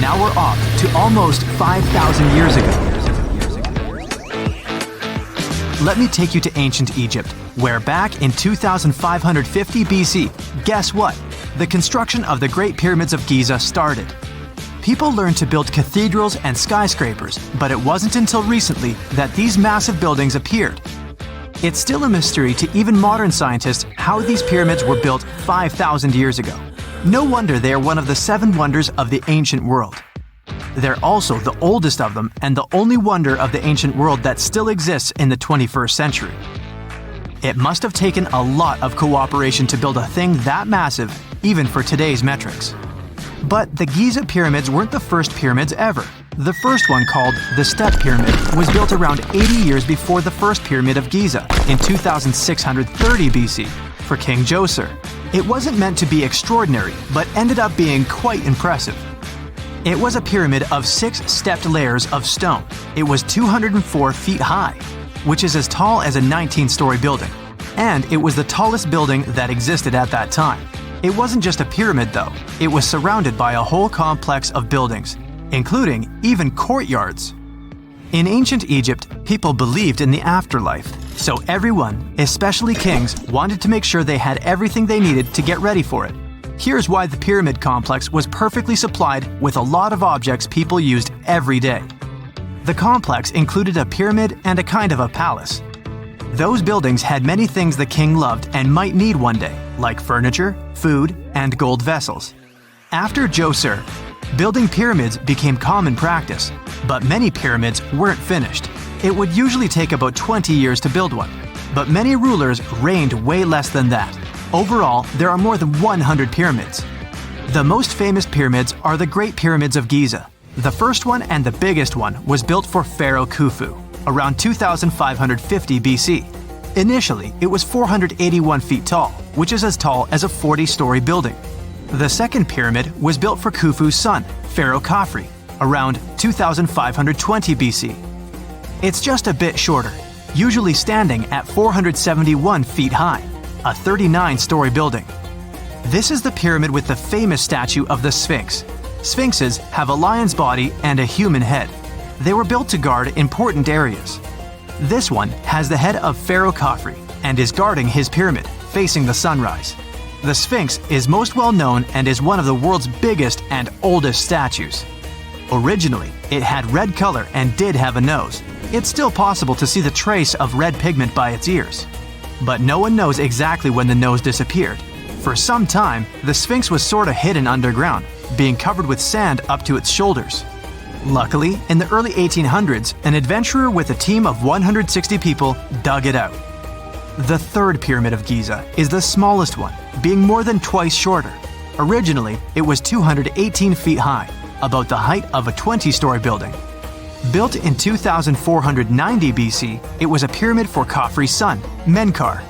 now we're off to almost 5,000 years ago. Let me take you to ancient Egypt, where back in 2550 BC, guess what? The construction of the Great Pyramids of Giza started. People learned to build cathedrals and skyscrapers, but it wasn't until recently that these massive buildings appeared. It's still a mystery to even modern scientists how these pyramids were built 5,000 years ago. No wonder they are one of the 7 wonders of the ancient world. They're also the oldest of them and the only wonder of the ancient world that still exists in the 21st century. It must have taken a lot of cooperation to build a thing that massive, even for today's metrics. But the Giza pyramids weren't the first pyramids ever. The first one, called the Step Pyramid, was built around 80 years before the first pyramid of Giza in 2630 BC for King Djoser. It wasn't meant to be extraordinary, but ended up being quite impressive. It was a pyramid of 6 stepped layers of stone. It was 204 feet high, which is as tall as a 19-story building. And it was the tallest building that existed at that time. It wasn't just a pyramid though, it was surrounded by a whole complex of buildings, including even courtyards. In ancient Egypt, people believed in the afterlife, so everyone, especially kings, wanted to make sure they had everything they needed to get ready for it. Here's why the pyramid complex was perfectly supplied with a lot of objects people used every day. The complex included a pyramid and a kind of a palace. Those buildings had many things the king loved and might need one day, like furniture, food, and gold vessels. After Djoser, building pyramids became common practice, but many pyramids weren't finished. It would usually take about 20 years to build one, but many rulers reigned way less than that. Overall, there are more than 100 pyramids. The most famous pyramids are the Great Pyramids of Giza. The first one and the biggest one was built for Pharaoh Khufu, around 2550 BC. Initially, it was 481 feet tall, which is as tall as a 40-story building. The second pyramid was built for Khufu's son, Pharaoh Khafre, around 2520 BC. It's just a bit shorter, usually standing at 471 feet high, a 39-story building. This is the pyramid with the famous statue of the Sphinx. Sphinxes have a lion's body and a human head. They were built to guard important areas. This one has the head of Pharaoh Khafre and is guarding his pyramid, facing the sunrise. The Sphinx is most well known and is one of the world's biggest and oldest statues. Originally, it had red color and did have a nose. It's still possible to see the trace of red pigment by its ears. But no one knows exactly when the nose disappeared. For some time, the Sphinx was sort of hidden underground, being covered with sand up to its shoulders. Luckily, in the early 1800s, an adventurer with a team of 160 people dug it out. The third pyramid of Giza is the smallest one, being more than twice shorter. Originally, it was 218 feet high, about the height of a 20-story building. Built in 2490 BC, it was a pyramid for Khafre's son, Menkaure.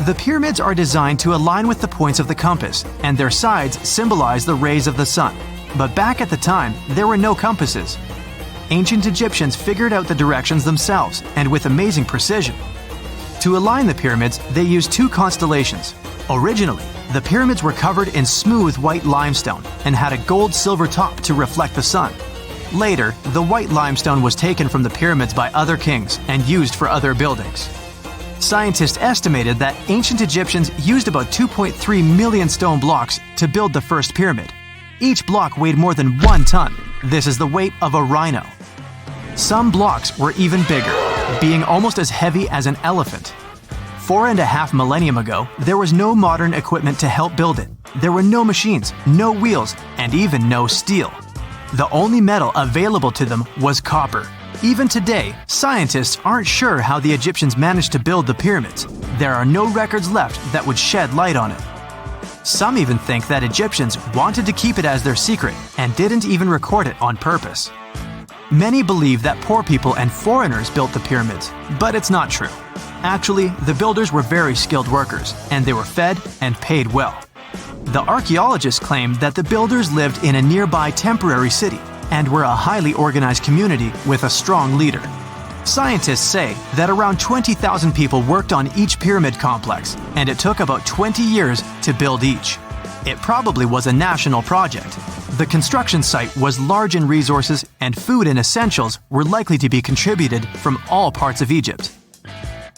The pyramids are designed to align with the points of the compass, and their sides symbolize the rays of the sun. But back at the time, there were no compasses. Ancient Egyptians figured out the directions themselves, and with amazing precision. To align the pyramids, they used 2 constellations. Originally, the pyramids were covered in smooth white limestone and had a gold-silver top to reflect the sun. Later, the white limestone was taken from the pyramids by other kings and used for other buildings. Scientists estimated that ancient Egyptians used about 2.3 million stone blocks to build the first pyramid. Each block weighed more than 1 ton. This is the weight of a rhino. Some blocks were even bigger, being almost as heavy as an elephant. 4.5 millennium ago, there was no modern equipment to help build it. There were no machines, no wheels, and even no steel. The only metal available to them was copper. Even today, scientists aren't sure how the Egyptians managed to build the pyramids. There are no records left that would shed light on it. Some even think that Egyptians wanted to keep it as their secret and didn't even record it on purpose. Many believe that poor people and foreigners built the pyramids, but it's not true. Actually, the builders were very skilled workers, and they were fed and paid well. The archaeologists claim that the builders lived in a nearby temporary city and were a highly organized community with a strong leader. Scientists say that around 20,000 people worked on each pyramid complex, and it took about 20 years to build each. It probably was a national project. The construction site was large in resources, and food and essentials were likely to be contributed from all parts of Egypt.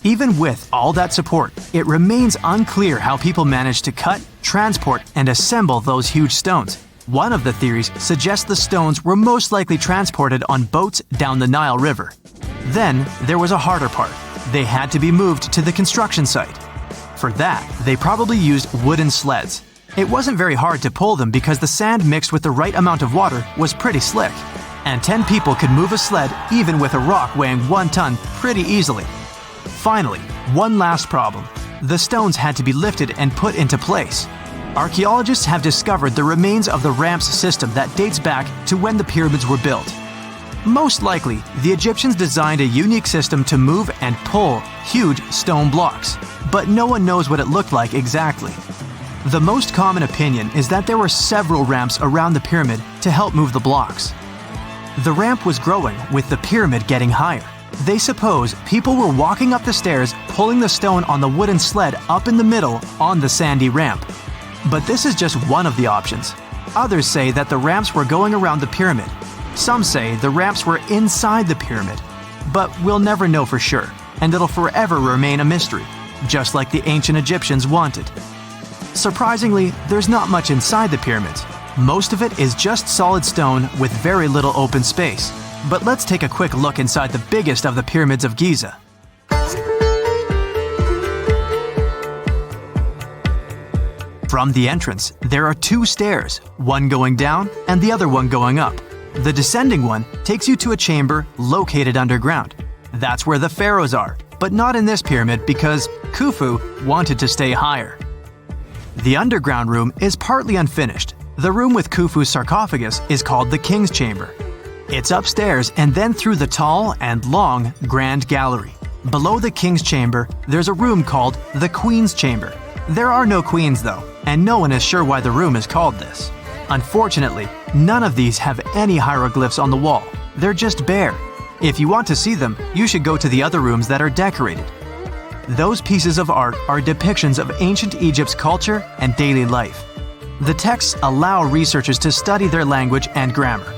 Even with all that support, it remains unclear how people managed to cut, transport, and assemble those huge stones. One of the theories suggests the stones were most likely transported on boats down the Nile River. Then there was a harder part. They had to be moved to the construction site. For that, they probably used wooden sleds. It wasn't very hard to pull them because the sand mixed with the right amount of water was pretty slick. And 10 people could move a sled even with a rock weighing 1 ton pretty easily. Finally, one last problem. The stones had to be lifted and put into place. Archaeologists have discovered the remains of the ramps system that dates back to when the pyramids were built. Most likely, the Egyptians designed a unique system to move and pull huge stone blocks, but no one knows what it looked like exactly. The most common opinion is that there were several ramps around the pyramid to help move the blocks. The ramp was growing with the pyramid getting higher. They suppose people were walking up the stairs, pulling the stone on the wooden sled up in the middle on the sandy ramp. But this is just one of the options. Others say that the ramps were going around the pyramid. Some say the ramps were inside the pyramid. But we'll never know for sure, and it'll forever remain a mystery, just like the ancient Egyptians wanted. Surprisingly, there's not much inside the pyramids. Most of it is just solid stone with very little open space. But let's take a quick look inside the biggest of the pyramids of Giza. From the entrance, there are 2 stairs, one going down and the other one going up. The descending one takes you to a chamber located underground. That's where the pharaohs are, but not in this pyramid because Khufu wanted to stay higher. The underground room is partly unfinished. The room with Khufu's sarcophagus is called the King's Chamber. It's upstairs and then through the tall and long Grand Gallery. Below the King's Chamber, there's a room called the Queen's Chamber. There are no queens though, and no one is sure why the room is called this. Unfortunately, none of these have any hieroglyphs on the wall. They're just bare. If you want to see them, you should go to the other rooms that are decorated. Those pieces of art are depictions of ancient Egypt's culture and daily life. The texts allow researchers to study their language and grammar.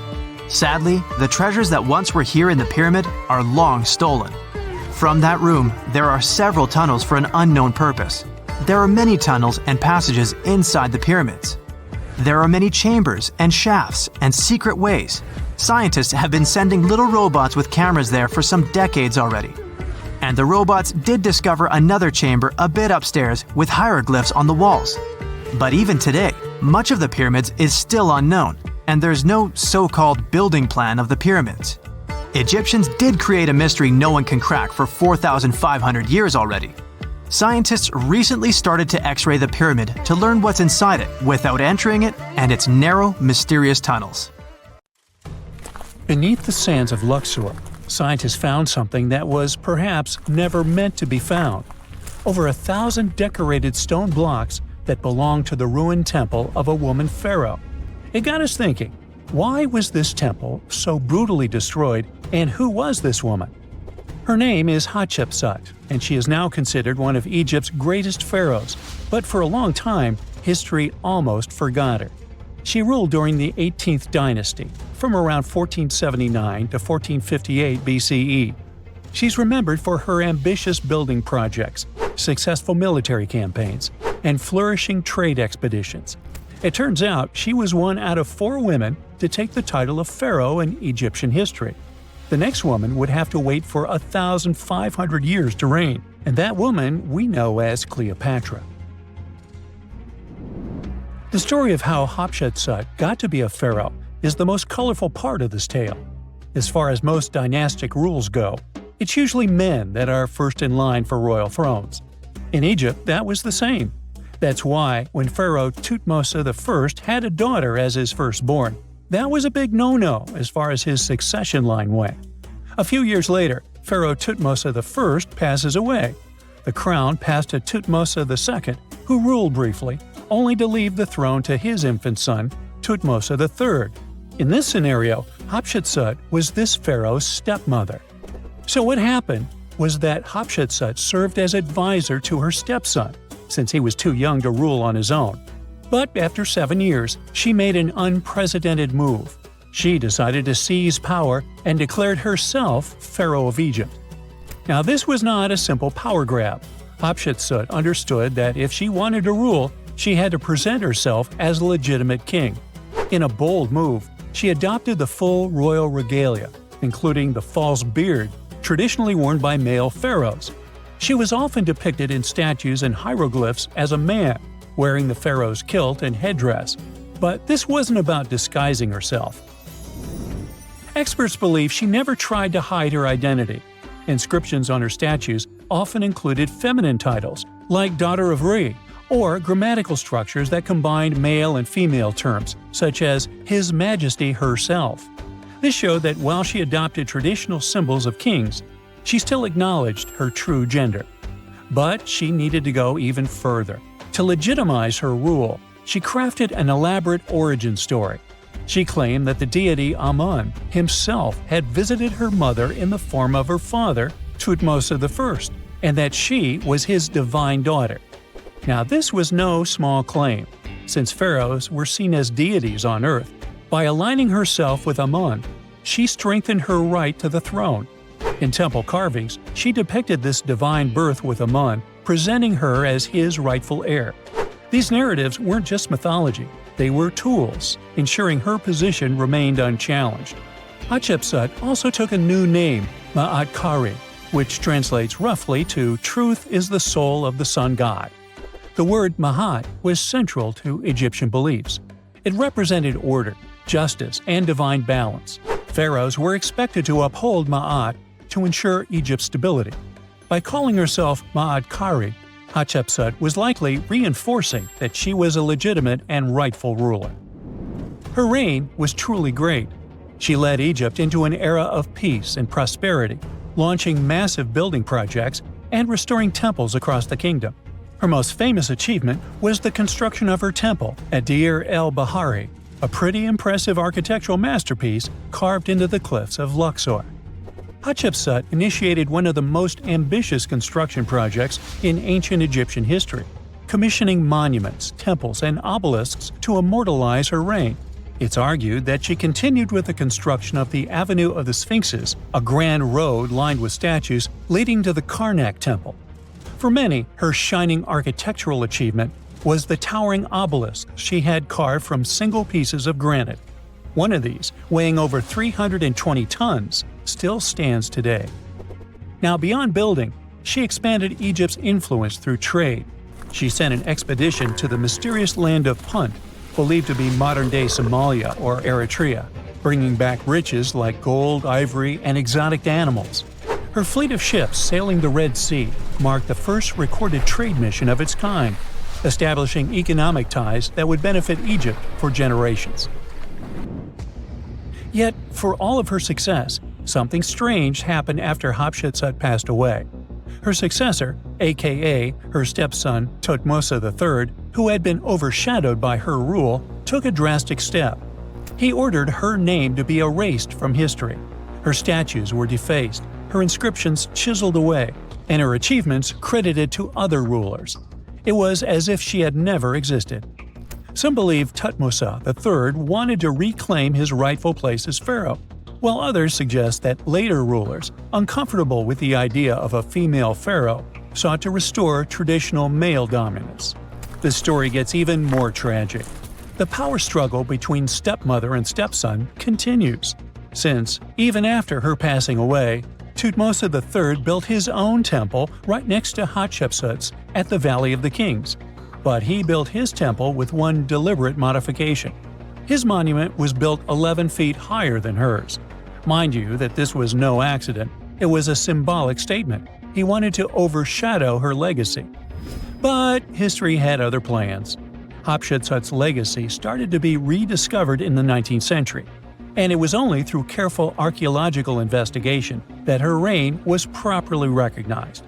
Sadly, the treasures that once were here in the pyramid are long stolen. From that room, there are several tunnels for an unknown purpose. There are many tunnels and passages inside the pyramids. There are many chambers and shafts and secret ways. Scientists have been sending little robots with cameras there for some decades already. And the robots did discover another chamber a bit upstairs with hieroglyphs on the walls. But even today, much of the pyramids is still unknown, and there's no so-called building plan of the pyramids. Egyptians did create a mystery no one can crack for 4,500 years already. Scientists recently started to X-ray the pyramid to learn what's inside it without entering it and its narrow, mysterious tunnels. Beneath the sands of Luxor, scientists found something that was perhaps never meant to be found. Over 1,000 decorated stone blocks that belonged to the ruined temple of a woman pharaoh. It got us thinking, why was this temple so brutally destroyed, and who was this woman? Her name is Hatshepsut, and she is now considered one of Egypt's greatest pharaohs, but for a long time, history almost forgot her. She ruled during the 18th dynasty, from around 1479 to 1458 BCE. She's remembered for her ambitious building projects, successful military campaigns, and flourishing trade expeditions. It turns out she was one out of 4 women to take the title of pharaoh in Egyptian history. The next woman would have to wait for 1,500 years to reign, and that woman we know as Cleopatra. The story of how Hatshepsut got to be a pharaoh is the most colorful part of this tale. As far as most dynastic rules go, it's usually men that are first in line for royal thrones. In Egypt, that was the same. That's why, when Pharaoh Thutmose I had a daughter as his firstborn, that was a big no-no as far as his succession line went. A few years later, Pharaoh Thutmose I passes away. The crown passed to Thutmose II, who ruled briefly, only to leave the throne to his infant son, Thutmose III. In this scenario, Hatshepsut was this pharaoh's stepmother. So what happened was that Hatshepsut served as advisor to her stepson, since he was too young to rule on his own. But after 7 years, she made an unprecedented move. She decided to seize power and declared herself Pharaoh of Egypt. Now, this was not a simple power grab. Hatshepsut understood that if she wanted to rule, she had to present herself as a legitimate king. In a bold move, she adopted the full royal regalia, including the false beard traditionally worn by male pharaohs. She was often depicted in statues and hieroglyphs as a man, wearing the pharaoh's kilt and headdress. But this wasn't about disguising herself. Experts believe she never tried to hide her identity. Inscriptions on her statues often included feminine titles, like Daughter of Re, or grammatical structures that combined male and female terms, such as His Majesty herself. This showed that while she adopted traditional symbols of kings, she still acknowledged her true gender. But she needed to go even further. To legitimize her rule, she crafted an elaborate origin story. She claimed that the deity Amun himself had visited her mother in the form of her father, Thutmose I, and that she was his divine daughter. Now, this was no small claim, since pharaohs were seen as deities on earth. By aligning herself with Amun, she strengthened her right to the throne. In temple carvings, she depicted this divine birth with Amun, presenting her as his rightful heir. These narratives weren't just mythology, they were tools, ensuring her position remained unchallenged. Hatshepsut also took a new name, Ma'at-Kari, which translates roughly to "Truth is the soul of the sun god." The word Ma'at was central to Egyptian beliefs. It represented order, justice, and divine balance. Pharaohs were expected to uphold Ma'at to ensure Egypt's stability. By calling herself Ma'at-Kari, Hatshepsut was likely reinforcing that she was a legitimate and rightful ruler. Her reign was truly great. She led Egypt into an era of peace and prosperity, launching massive building projects and restoring temples across the kingdom. Her most famous achievement was the construction of her temple at Deir el-Bahari, a pretty impressive architectural masterpiece carved into the cliffs of Luxor. Hatshepsut initiated one of the most ambitious construction projects in ancient Egyptian history, commissioning monuments, temples, and obelisks to immortalize her reign. It's argued that she continued with the construction of the Avenue of the Sphinxes, a grand road lined with statues leading to the Karnak Temple. For many, her shining architectural achievement was the towering obelisk she had carved from single pieces of granite. One of these, weighing over 320 tons, still stands today. Now, beyond building, she expanded Egypt's influence through trade. She sent an expedition to the mysterious land of Punt, believed to be modern-day Somalia or Eritrea, bringing back riches like gold, ivory, and exotic animals. Her fleet of ships sailing the Red Sea marked the first recorded trade mission of its kind, establishing economic ties that would benefit Egypt for generations. Yet, for all of her success, something strange happened after Hatshepsut passed away. Her successor, aka her stepson Thutmose III, who had been overshadowed by her rule, took a drastic step. He ordered her name to be erased from history. Her statues were defaced, her inscriptions chiseled away, and her achievements credited to other rulers. It was as if she had never existed. Some believe Thutmose III wanted to reclaim his rightful place as pharaoh, while others suggest that later rulers, uncomfortable with the idea of a female pharaoh, sought to restore traditional male dominance. The story gets even more tragic. The power struggle between stepmother and stepson continues, since, even after her passing away, Thutmose III built his own temple right next to Hatshepsut's at the Valley of the Kings. But he built his temple with one deliberate modification. His monument was built 11 feet higher than hers. Mind you that this was no accident, it was a symbolic statement. He wanted to overshadow her legacy. But history had other plans. Hatshepsut's legacy started to be rediscovered in the 19th century, and it was only through careful archaeological investigation that her reign was properly recognized.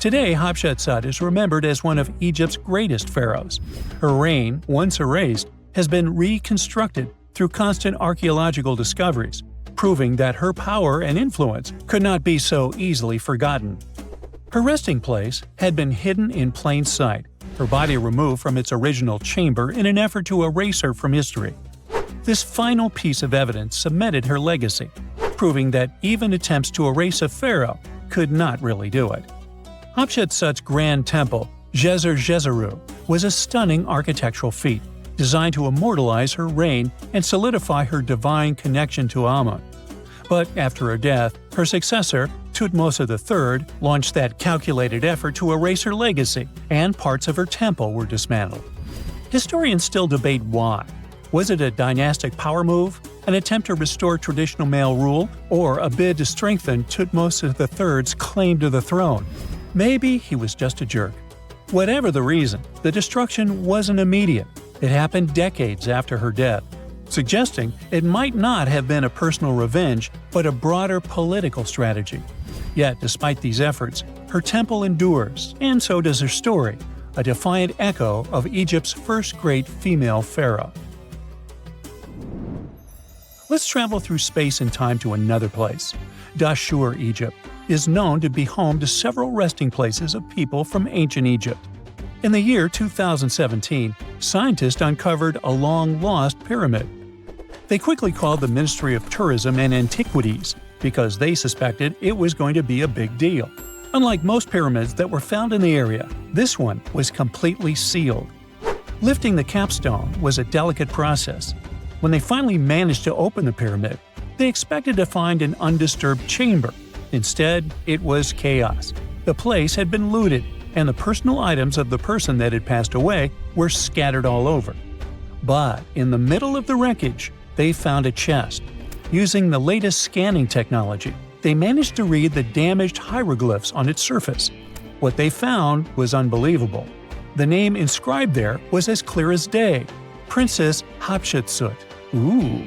Today, Hatshepsut is remembered as one of Egypt's greatest pharaohs. Her reign, once erased, has been reconstructed through constant archaeological discoveries, proving that her power and influence could not be so easily forgotten. Her resting place had been hidden in plain sight, her body removed from its original chamber in an effort to erase her from history. This final piece of evidence cemented her legacy, proving that even attempts to erase a pharaoh could not really do it. Hatshepsut's grand temple, Gezer was a stunning architectural feat, designed to immortalize her reign and solidify her divine connection to Amun. But after her death, her successor, Thutmose III, launched that calculated effort to erase her legacy, and parts of her temple were dismantled. Historians still debate why. Was it a dynastic power move, an attempt to restore traditional male rule, or a bid to strengthen Thutmose III's claim to the throne? Maybe he was just a jerk. Whatever the reason, the destruction wasn't immediate. It happened decades after her death, suggesting it might not have been a personal revenge, but a broader political strategy. Yet, despite these efforts, her temple endures, and so does her story, a defiant echo of Egypt's first great female pharaoh. Let's travel through space and time to another place. Dashur, Egypt, is known to be home to several resting places of people from ancient Egypt. In the year 2017, scientists uncovered a long-lost pyramid. They quickly called the Ministry of Tourism and Antiquities because they suspected it was going to be a big deal. Unlike most pyramids that were found in the area, this one was completely sealed. Lifting the capstone was a delicate process. When they finally managed to open the pyramid, they expected to find an undisturbed chamber. Instead, it was chaos. The place had been looted, and the personal items of the person that had passed away were scattered all over. But in the middle of the wreckage, they found a chest. Using the latest scanning technology, they managed to read the damaged hieroglyphs on its surface. What they found was unbelievable. The name inscribed there was as clear as day: Princess Hatshepsut. Ooh.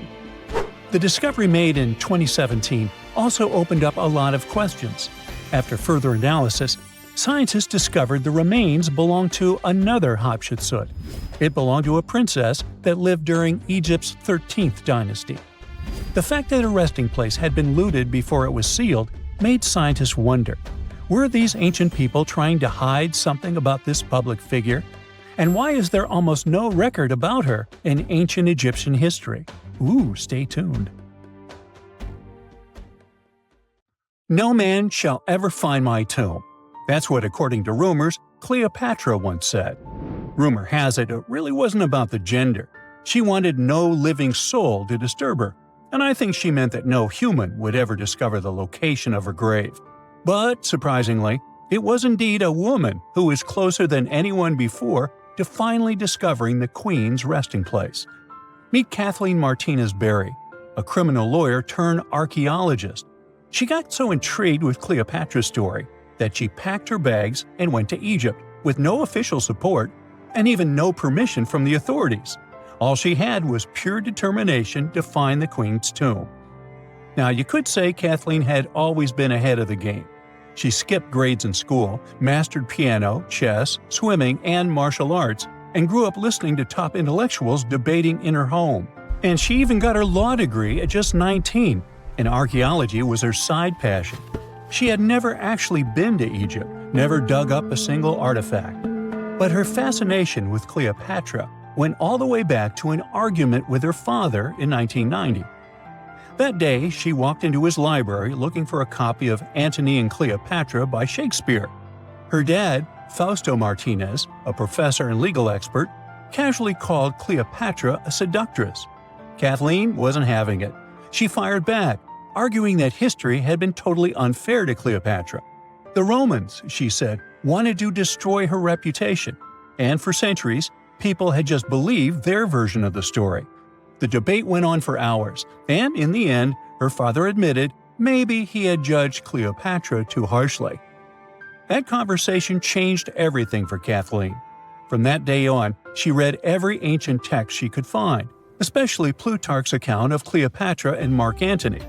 The discovery made in 2017 also opened up a lot of questions. After further analysis, scientists discovered the remains belonged to another Hatshepsut. It belonged to a princess that lived during Egypt's 13th dynasty. The fact that her resting place had been looted before it was sealed made scientists wonder, were these ancient people trying to hide something about this public figure? And why is there almost no record about her in ancient Egyptian history? Ooh, stay tuned. No man shall ever find my tomb. That's what, according to rumors, Cleopatra once said. Rumor has it really wasn't about the gender. She wanted no living soul to disturb her, and I think she meant that no human would ever discover the location of her grave. But, surprisingly, it was indeed a woman who was closer than anyone before to finally discovering the Queen's resting place. Meet Kathleen Martinez Berry, a criminal lawyer turned archaeologist. She got so intrigued with Cleopatra's story that she packed her bags and went to Egypt with no official support and even no permission from the authorities. All she had was pure determination to find the Queen's tomb. Now, you could say Kathleen had always been ahead of the game. She skipped grades in school, mastered piano, chess, swimming, and martial arts, and grew up listening to top intellectuals debating in her home. And she even got her law degree at just 19, and archaeology was her side passion. She had never actually been to Egypt, never dug up a single artifact. But her fascination with Cleopatra went all the way back to an argument with her father in 1990. That day, she walked into his library looking for a copy of Antony and Cleopatra by Shakespeare. Her dad, Fausto Martinez, a professor and legal expert, casually called Cleopatra a seductress. Kathleen wasn't having it. She fired back, arguing that history had been totally unfair to Cleopatra. The Romans, she said, wanted to destroy her reputation, and for centuries, people had just believed their version of the story. The debate went on for hours, and in the end, her father admitted maybe he had judged Cleopatra too harshly. That conversation changed everything for Kathleen. From that day on, she read every ancient text she could find, especially Plutarch's account of Cleopatra and Mark Antony.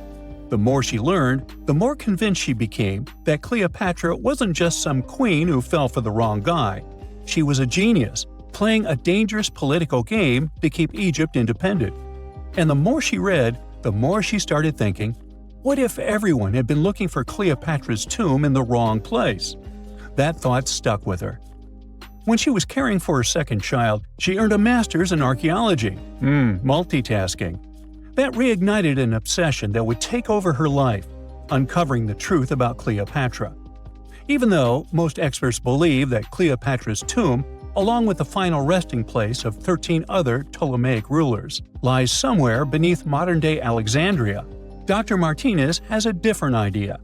The more she learned, the more convinced she became that Cleopatra wasn't just some queen who fell for the wrong guy. She was a genius, playing a dangerous political game to keep Egypt independent. And the more she read, the more she started thinking, what if everyone had been looking for Cleopatra's tomb in the wrong place? That thought stuck with her. When she was caring for her second child, she earned a master's in archaeology. Multitasking. That reignited an obsession that would take over her life, uncovering the truth about Cleopatra. Even though most experts believe that Cleopatra's tomb, along with the final resting place of 13 other Ptolemaic rulers, lies somewhere beneath modern-day Alexandria, Dr. Martinez has a different idea.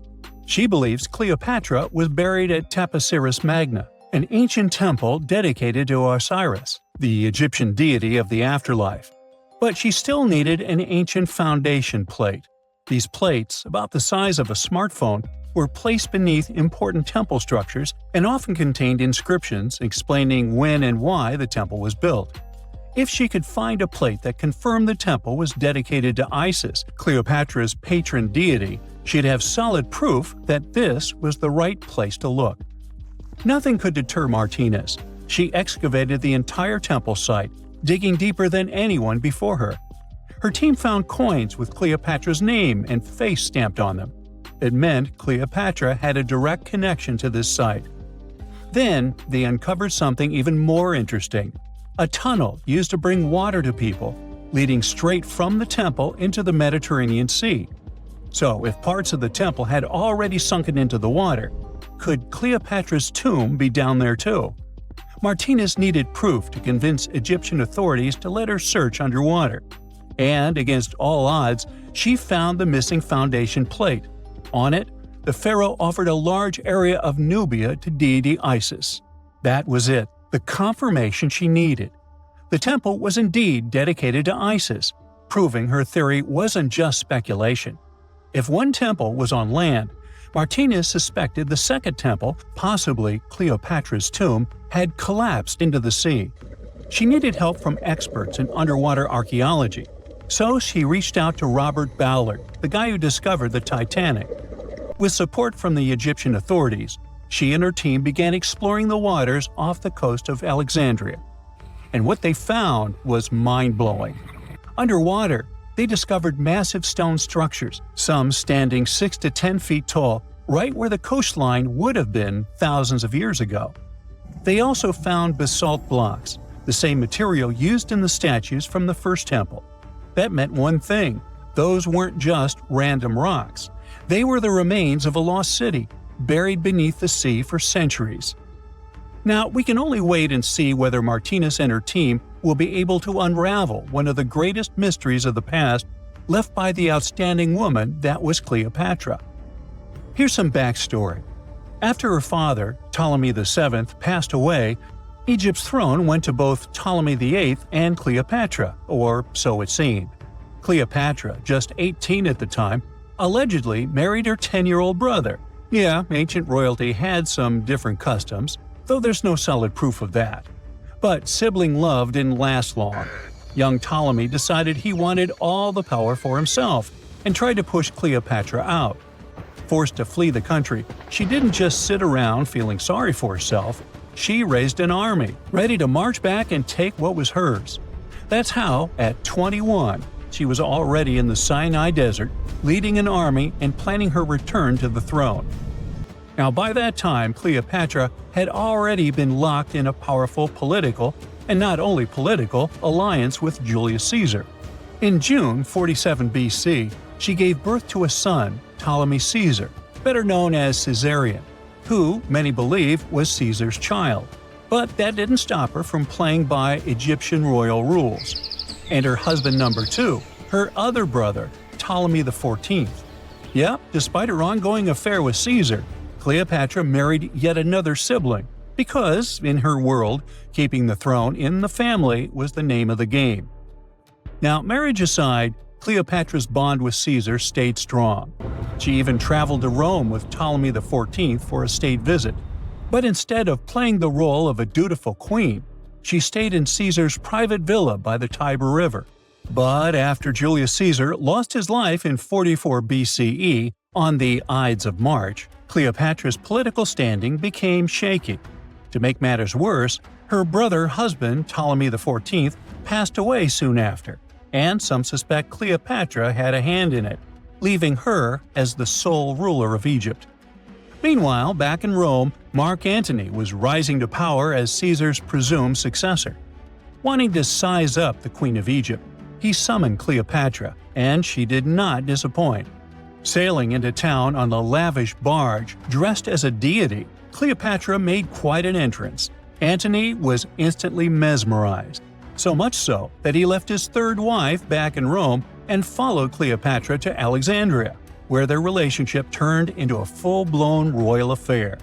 She believes Cleopatra was buried at Taposiris Magna, an ancient temple dedicated to Osiris, the Egyptian deity of the afterlife. But she still needed an ancient foundation plate. These plates, about the size of a smartphone, were placed beneath important temple structures and often contained inscriptions explaining when and why the temple was built. If she could find a plate that confirmed the temple was dedicated to Isis, Cleopatra's patron deity, she'd have solid proof that this was the right place to look. Nothing could deter Martinez. She excavated the entire temple site, digging deeper than anyone before her. Her team found coins with Cleopatra's name and face stamped on them. It meant Cleopatra had a direct connection to this site. Then, they uncovered something even more interesting: a tunnel used to bring water to people, leading straight from the temple into the Mediterranean Sea. So, if parts of the temple had already sunken into the water, could Cleopatra's tomb be down there too? Martinez needed proof to convince Egyptian authorities to let her search underwater. And, against all odds, she found the missing foundation plate. On it, the pharaoh offered a large area of Nubia to deity Isis. That was it, the confirmation she needed. The temple was indeed dedicated to Isis, proving her theory wasn't just speculation. If one temple was on land, Martinez suspected the second temple, possibly Cleopatra's tomb, had collapsed into the sea. She needed help from experts in underwater archaeology, so she reached out to Robert Ballard, the guy who discovered the Titanic. With support from the Egyptian authorities, she and her team began exploring the waters off the coast of Alexandria. And what they found was mind-blowing. Underwater, they discovered massive stone structures, some standing 6 to 10 feet tall, right where the coastline would have been thousands of years ago. They also found basalt blocks, the same material used in the statues from the first temple. That meant one thing: those weren't just random rocks. They were the remains of a lost city, buried beneath the sea for centuries. Now, we can only wait and see whether Martinez and her team will be able to unravel one of the greatest mysteries of the past left by the outstanding woman that was Cleopatra. Here's some backstory. After her father, Ptolemy VII, passed away, Egypt's throne went to both Ptolemy VIII and Cleopatra, or so it seemed. Cleopatra, just 18 at the time, allegedly married her 10-year-old brother. Yeah, ancient royalty had some different customs, though there's no solid proof of that. But sibling love didn't last long. Young Ptolemy decided he wanted all the power for himself and tried to push Cleopatra out. Forced to flee the country, she didn't just sit around feeling sorry for herself. She raised an army, ready to march back and take what was hers. That's how, at 21, she was already in the Sinai Desert, leading an army and planning her return to the throne. Now, by that time, Cleopatra had already been locked in a powerful political, and not only political, alliance with Julius Caesar. In June 47 BC, she gave birth to a son, Ptolemy Caesar, better known as Caesarion, who, many believe, was Caesar's child. But that didn't stop her from playing by Egyptian royal rules. And her husband number 2, her other brother, Ptolemy XIV. Yep, despite her ongoing affair with Caesar, Cleopatra married yet another sibling, because, in her world, keeping the throne in the family was the name of the game. Now, marriage aside, Cleopatra's bond with Caesar stayed strong. She even traveled to Rome with Ptolemy XIV for a state visit. But instead of playing the role of a dutiful queen, she stayed in Caesar's private villa by the Tiber River. But after Julius Caesar lost his life in 44 BCE on the Ides of March, Cleopatra's political standing became shaky. To make matters worse, her brother-husband Ptolemy XIV passed away soon after, and some suspect Cleopatra had a hand in it, leaving her as the sole ruler of Egypt. Meanwhile, back in Rome, Mark Antony was rising to power as Caesar's presumed successor. Wanting to size up the Queen of Egypt, he summoned Cleopatra, and she did not disappoint. Sailing into town on the lavish barge, dressed as a deity, Cleopatra made quite an entrance. Antony was instantly mesmerized, so much so that he left his third wife back in Rome and followed Cleopatra to Alexandria, where their relationship turned into a full-blown royal affair.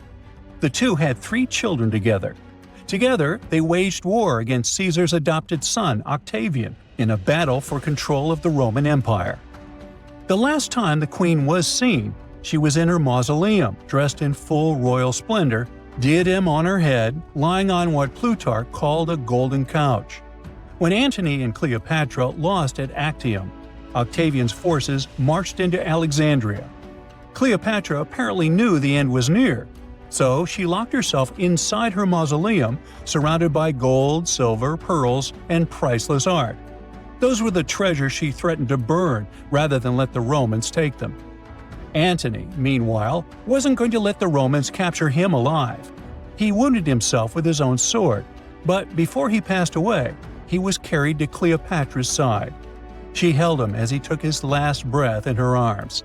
The two had 3 children together. Together, they waged war against Caesar's adopted son, Octavian, in a battle for control of the Roman Empire. The last time the queen was seen, she was in her mausoleum, dressed in full royal splendor, diadem on her head, lying on what Plutarch called a golden couch. When Antony and Cleopatra lost at Actium, Octavian's forces marched into Alexandria. Cleopatra apparently knew the end was near, so she locked herself inside her mausoleum, surrounded by gold, silver, pearls, and priceless art. Those were the treasures she threatened to burn rather than let the Romans take them. Antony, meanwhile, wasn't going to let the Romans capture him alive. He wounded himself with his own sword, but before he passed away, he was carried to Cleopatra's side. She held him as he took his last breath in her arms.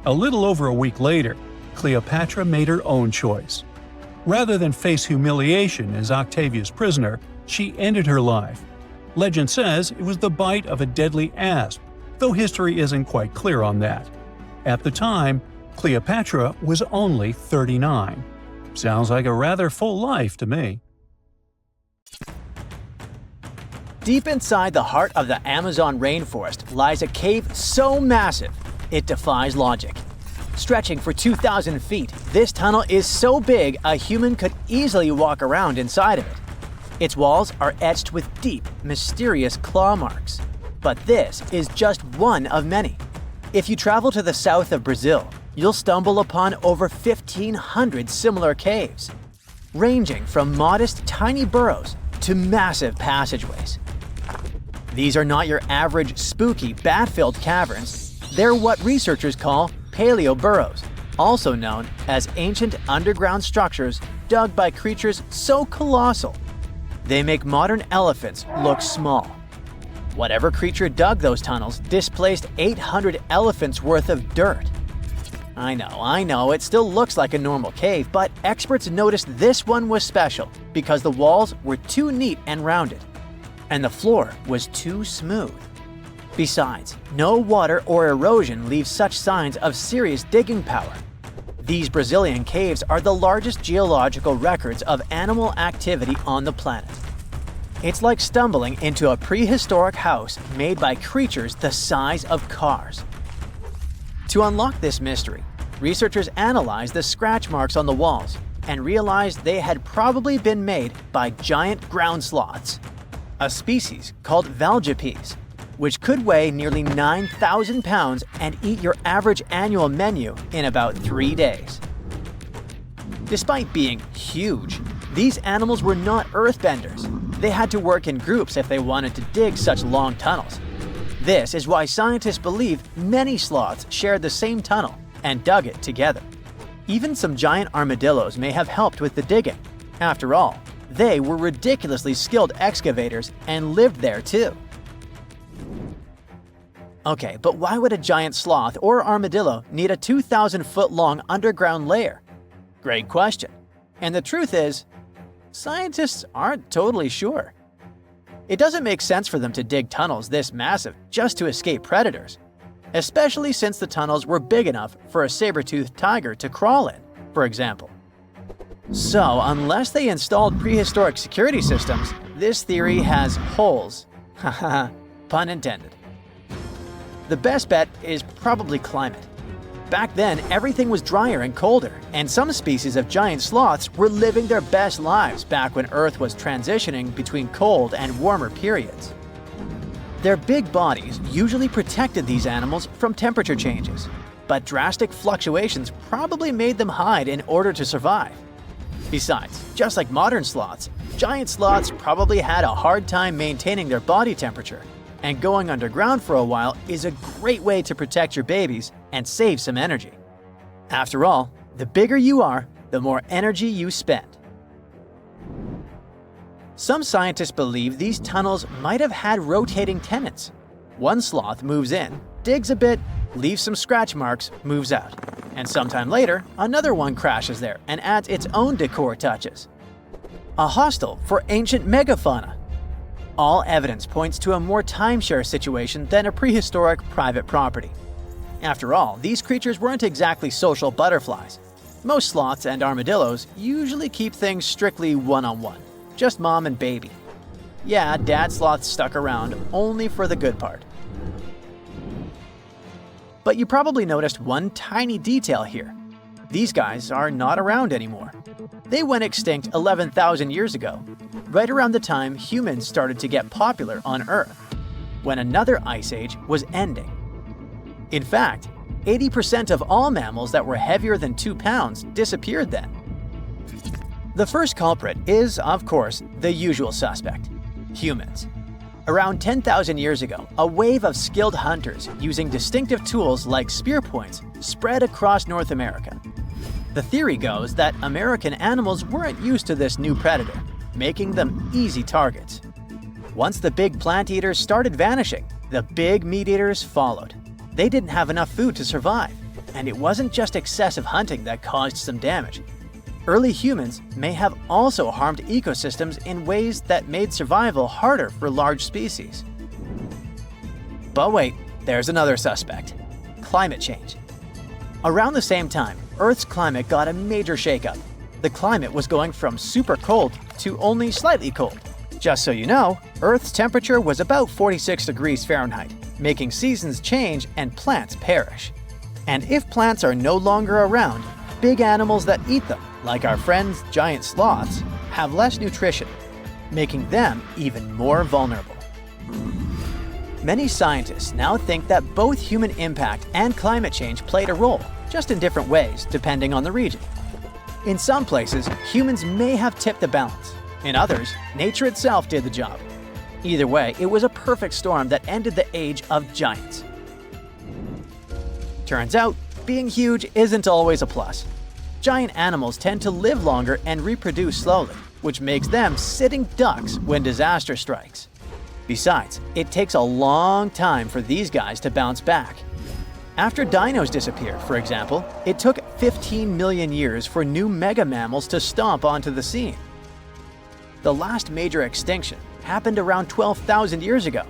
A little over a week later, Cleopatra made her own choice. Rather than face humiliation as Octavia's prisoner, she ended her life. Legend says it was the bite of a deadly asp, though history isn't quite clear on that. At the time, Cleopatra was only 39. Sounds like a rather full life to me. Deep inside the heart of the Amazon rainforest lies a cave so massive it defies logic. Stretching for 2,000 feet, this tunnel is so big a human could easily walk around inside of it. Its walls are etched with deep, mysterious claw marks. But this is just one of many. If you travel to the south of Brazil, you'll stumble upon over 1,500 similar caves, ranging from modest tiny burrows to massive passageways. These are not your average spooky, bat-filled caverns. They're what researchers call paleo burrows, also known as ancient underground structures dug by creatures so colossal they make modern elephants look small. Whatever creature dug those tunnels displaced 800 elephants worth of dirt. I know, it still looks like a normal cave, but experts noticed this one was special because the walls were too neat and rounded, and the floor was too smooth. Besides, no water or erosion leaves such signs of serious digging power. These Brazilian caves are the largest geological records of animal activity on the planet. It's like stumbling into a prehistoric house made by creatures the size of cars. To unlock this mystery, researchers analyzed the scratch marks on the walls and realized they had probably been made by giant ground sloths, a species called valgipes, which could weigh nearly 9,000 pounds and eat your average annual menu in about 3 days. Despite being huge, these animals were not earthbenders. They had to work in groups if they wanted to dig such long tunnels. This is why scientists believe many sloths shared the same tunnel and dug it together. Even some giant armadillos may have helped with the digging. After all, they were ridiculously skilled excavators and lived there too. Okay, but why would a giant sloth or armadillo need a 2,000-foot-long underground lair? Great question. And the truth is, scientists aren't totally sure. It doesn't make sense for them to dig tunnels this massive just to escape predators, especially since the tunnels were big enough for a saber-toothed tiger to crawl in, for example. So, unless they installed prehistoric security systems, this theory has holes. Haha, pun intended. The best bet is probably climate. Back then, everything was drier and colder, and some species of giant sloths were living their best lives back when Earth was transitioning between cold and warmer periods. Their big bodies usually protected these animals from temperature changes, but drastic fluctuations probably made them hide in order to survive. Besides, just like modern sloths, giant sloths probably had a hard time maintaining their body temperature, and going underground for a while is a great way to protect your babies and save some energy. After all, The bigger you are, the more energy you spend. Some scientists believe these tunnels might have had rotating tenants. One sloth moves in, digs a bit, leaves some scratch marks, moves out. And sometime later, another one crashes there and adds its own decor touches. A hostel for ancient megafauna. All evidence points to a more timeshare situation than a prehistoric private property. After all, these creatures weren't exactly social butterflies. Most sloths and armadillos usually keep things strictly one-on-one, just mom and baby. Yeah, dad sloth stuck around only for the good part. But you probably noticed one tiny detail here. These guys are not around anymore. They went extinct 11,000 years ago, right around the time humans started to get popular on Earth, when another ice age was ending. In fact, 80% of all mammals that were heavier than 2 pounds disappeared then. The first culprit is, of course, the usual suspect: humans. Around 10,000 years ago, a wave of skilled hunters using distinctive tools like spear points spread across North America. The theory goes that American animals weren't used to this new predator, making them easy targets. Once the big plant eaters started vanishing, the big meat eaters followed. They didn't have enough food to survive, and it wasn't just excessive hunting that caused some damage. Early humans may have also harmed ecosystems in ways that made survival harder for large species. But wait, there's another suspect: climate change. Around the same time, Earth's climate got a major shakeup. The climate was going from super cold to only slightly cold. Just so you know, Earth's temperature was about 46 degrees Fahrenheit, making seasons change and plants perish. And if plants are no longer around, big animals that eat them, like our friends giant sloths, have less nutrition, making them even more vulnerable. Many scientists now think that both human impact and climate change played a role, just in different ways depending on the region. In some places, humans may have tipped the balance. In others, nature itself did the job. Either way, it was a perfect storm that ended the age of giants. Turns out, being huge isn't always a plus. Giant animals tend to live longer and reproduce slowly, which makes them sitting ducks when disaster strikes. Besides, it takes a long time for these guys to bounce back. After dinos disappeared, for example, it took 15 million years for new mega mammals to stomp onto the scene. The last major extinction happened around 12,000 years ago.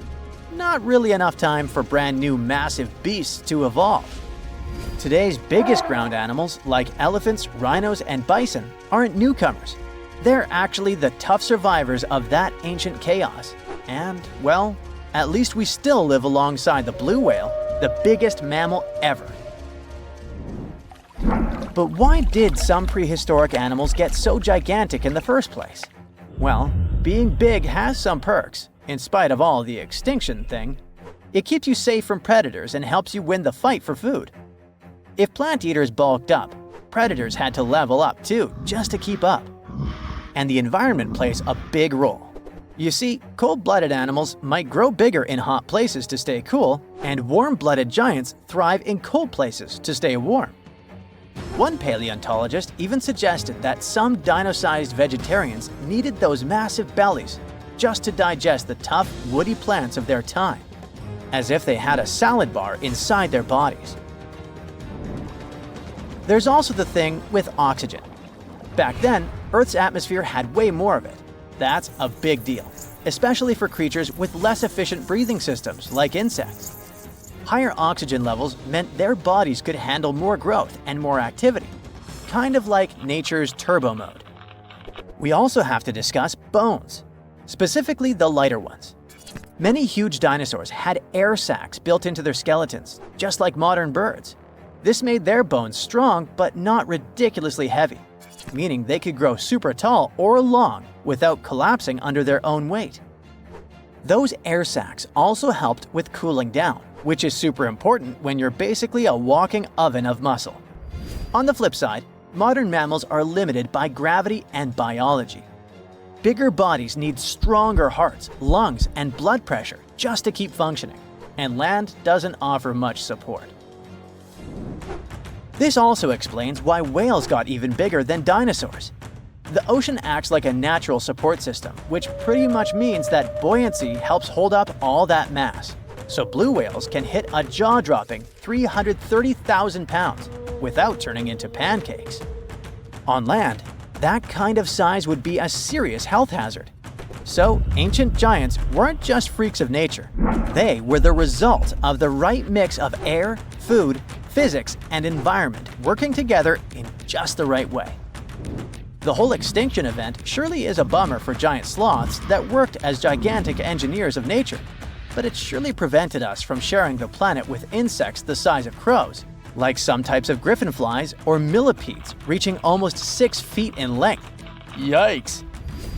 Not really enough time for brand new massive beasts to evolve. Today's biggest ground animals, like elephants, rhinos, and bison, aren't newcomers. They're actually the tough survivors of that ancient chaos. And, well, at least we still live alongside the blue whale, the biggest mammal ever. But why did some prehistoric animals get so gigantic in the first place? Well, being big has some perks, in spite of all the extinction thing. It keeps you safe from predators and helps you win the fight for food. If plant eaters bulked up, predators had to level up too, just to keep up. And the environment plays a big role. You see, cold-blooded animals might grow bigger in hot places to stay cool, and warm-blooded giants thrive in cold places to stay warm. One paleontologist even suggested that some dino-sized vegetarians needed those massive bellies just to digest the tough, woody plants of their time, as if they had a salad bar inside their bodies. There's also the thing with oxygen. Back then, Earth's atmosphere had way more of it. That's a big deal, especially for creatures with less efficient breathing systems like insects. Higher oxygen levels meant their bodies could handle more growth and more activity, kind of like nature's turbo mode. We also have to discuss bones, specifically the lighter ones. Many huge dinosaurs had air sacs built into their skeletons, just like modern birds. This made their bones strong but not ridiculously heavy, meaning they could grow super tall or long without collapsing under their own weight. Those air sacs also helped with cooling down, which is super important when you're basically a walking oven of muscle. On the flip side, modern mammals are limited by gravity and biology. Bigger bodies need stronger hearts, lungs, and blood pressure just to keep functioning, and land doesn't offer much support. This also explains why whales got even bigger than dinosaurs. The ocean acts like a natural support system, which pretty much means that buoyancy helps hold up all that mass. So blue whales can hit a jaw-dropping 330,000 pounds without turning into pancakes. On land, that kind of size would be a serious health hazard. So ancient giants weren't just freaks of nature. They were the result of the right mix of air, food, physics, and environment working together in just the right way. The whole extinction event surely is a bummer for giant sloths that worked as gigantic engineers of nature, but it surely prevented us from sharing the planet with insects the size of crows, like some types of griffinflies or millipedes reaching almost 6 feet in length. Yikes!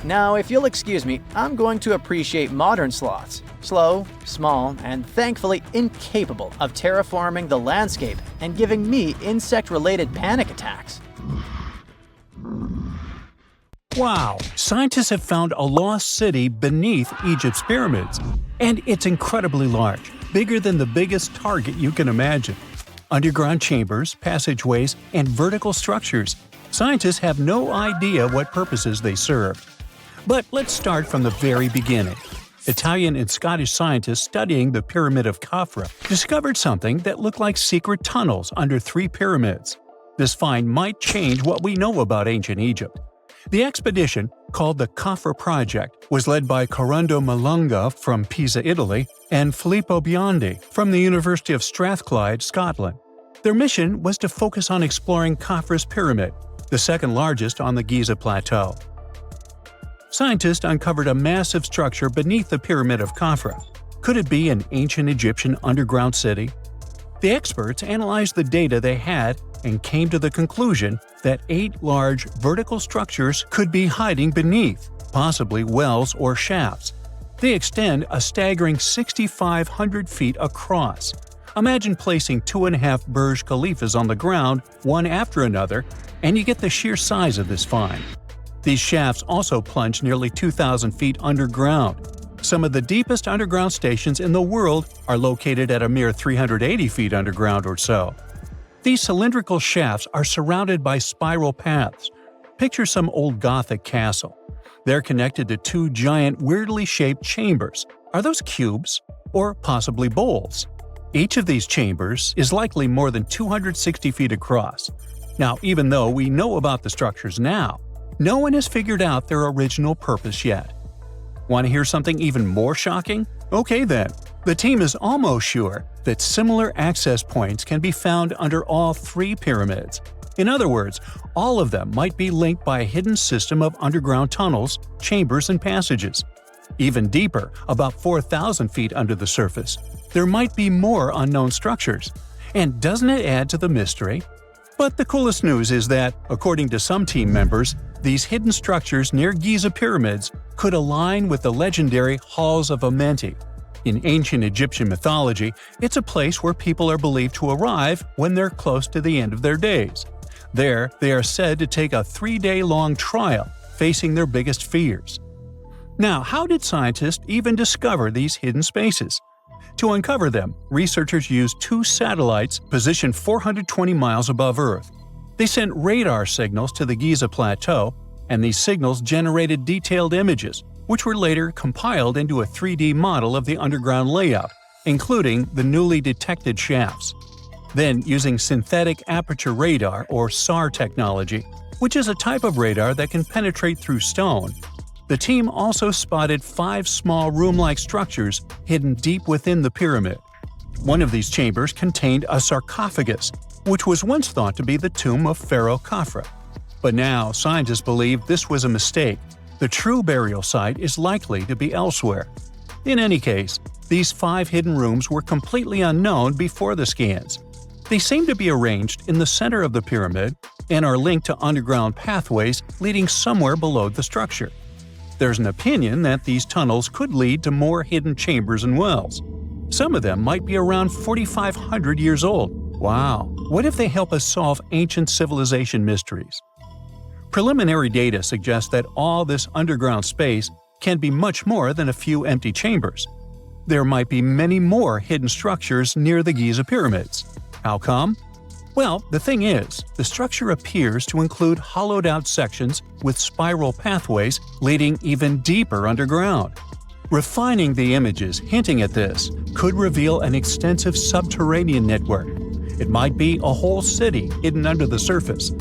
Now, if you'll excuse me, I'm going to appreciate modern sloths, slow, small, and thankfully incapable of terraforming the landscape and giving me insect-related panic attacks. Wow! Scientists have found a lost city beneath Egypt's pyramids. And it's incredibly large, bigger than the biggest target you can imagine. Underground chambers, passageways, and vertical structures. Scientists have no idea what purposes they serve. But let's start from the very beginning. Italian and Scottish scientists studying the Pyramid of Khafra discovered something that looked like secret tunnels under 3 pyramids. This find might change what we know about ancient Egypt. The expedition, called the Khafra Project, was led by Corrado Malunga from Pisa, Italy, and Filippo Biondi from the University of Strathclyde, Scotland. Their mission was to focus on exploring Khafra's pyramid, the second largest on the Giza Plateau. Scientists uncovered a massive structure beneath the Pyramid of Khafra. Could it be an ancient Egyptian underground city? The experts analyzed the data they had and came to the conclusion that 8 large vertical structures could be hiding beneath, possibly wells or shafts. They extend a staggering 6,500 feet across. Imagine placing 2.5 Burj Khalifas on the ground, one after another, and you get the sheer size of this find. These shafts also plunge nearly 2,000 feet underground. Some of the deepest underground stations in the world are located at a mere 380 feet underground or so. These cylindrical shafts are surrounded by spiral paths. Picture some old Gothic castle. They're connected to 2 giant, weirdly shaped chambers. Are those cubes? Or possibly bowls? Each of these chambers is likely more than 260 feet across. Now, even though we know about the structures now, no one has figured out their original purpose yet. Want to hear something even more shocking? Okay then. The team is almost sure that similar access points can be found under all 3 pyramids. In other words, all of them might be linked by a hidden system of underground tunnels, chambers, and passages. Even deeper, about 4,000 feet under the surface, there might be more unknown structures. And doesn't it add to the mystery? But the coolest news is that, according to some team members, these hidden structures near Giza pyramids could align with the legendary Halls of Amenti. In ancient Egyptian mythology, it's a place where people are believed to arrive when they're close to the end of their days. There, they are said to take a 3-day-long trial, facing their biggest fears. Now, how did scientists even discover these hidden spaces? To uncover them, researchers used 2 satellites positioned 420 miles above Earth. They sent radar signals to the Giza Plateau, and these signals generated detailed images, which were later compiled into a 3D model of the underground layout, including the newly detected shafts. Then, using synthetic aperture radar or SAR technology, which is a type of radar that can penetrate through stone, the team also spotted 5 small room-like structures hidden deep within the pyramid. One of these chambers contained a sarcophagus, which was once thought to be the tomb of Pharaoh Khafra. But now, scientists believe this was a mistake. The true burial site is likely to be elsewhere. In any case, these 5 hidden rooms were completely unknown before the scans. They seem to be arranged in the center of the pyramid and are linked to underground pathways leading somewhere below the structure. There's an opinion that these tunnels could lead to more hidden chambers and wells. Some of them might be around 4,500 years old. Wow! What if they help us solve ancient civilization mysteries? Preliminary data suggests that all this underground space can be much more than a few empty chambers. There might be many more hidden structures near the Giza pyramids. How come? Well, the thing is, the structure appears to include hollowed-out sections with spiral pathways leading even deeper underground. Refining the images hinting at this could reveal an extensive subterranean network. It might be a whole city hidden under the surface.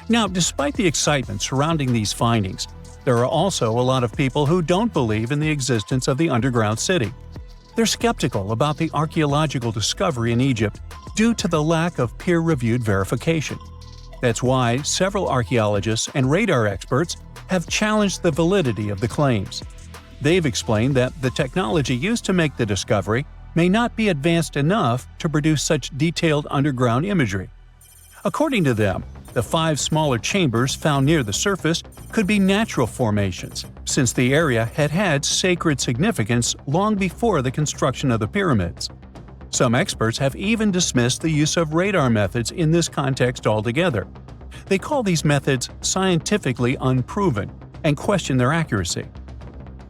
Now, despite the excitement surrounding these findings, there are also a lot of people who don't believe in the existence of the underground city. They're skeptical about the archaeological discovery in Egypt due to the lack of peer-reviewed verification. That's why several archaeologists and radar experts have challenged the validity of the claims. They've explained that the technology used to make the discovery may not be advanced enough to produce such detailed underground imagery. According to them, the 5 smaller chambers found near the surface could be natural formations, since the area had had sacred significance long before the construction of the pyramids. Some experts have even dismissed the use of radar methods in this context altogether. They call these methods scientifically unproven and question their accuracy.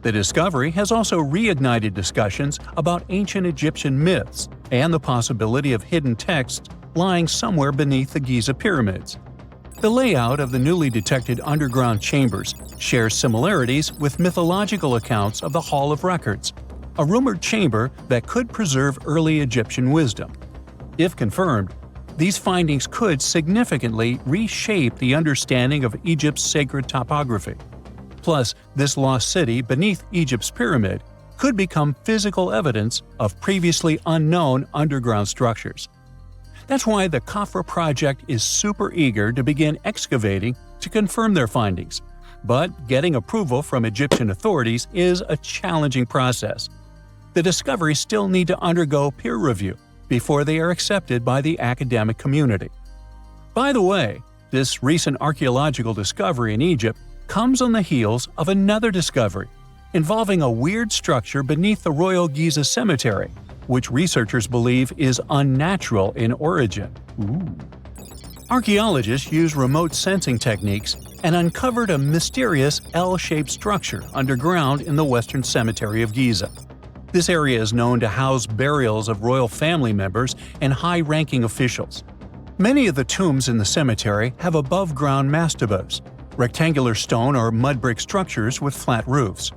The discovery has also reignited discussions about ancient Egyptian myths and the possibility of hidden texts lying somewhere beneath the Giza pyramids. The layout of the newly detected underground chambers shares similarities with mythological accounts of the Hall of Records, a rumored chamber that could preserve early Egyptian wisdom. If confirmed, these findings could significantly reshape the understanding of Egypt's sacred topography. Plus, this lost city beneath Egypt's pyramid could become physical evidence of previously unknown underground structures. That's why the Khafra project is super eager to begin excavating to confirm their findings. But getting approval from Egyptian authorities is a challenging process. The discoveries still need to undergo peer review before they are accepted by the academic community. By the way, this recent archaeological discovery in Egypt comes on the heels of another discovery involving a weird structure beneath the Royal Giza Cemetery, which researchers believe is unnatural in origin. Archaeologists use remote sensing techniques and uncovered a mysterious L-shaped structure underground in the Western Cemetery of Giza. This area is known to house burials of royal family members and high-ranking officials. Many of the tombs in the cemetery have above-ground mastabas, rectangular stone or mud brick structures with flat roofs.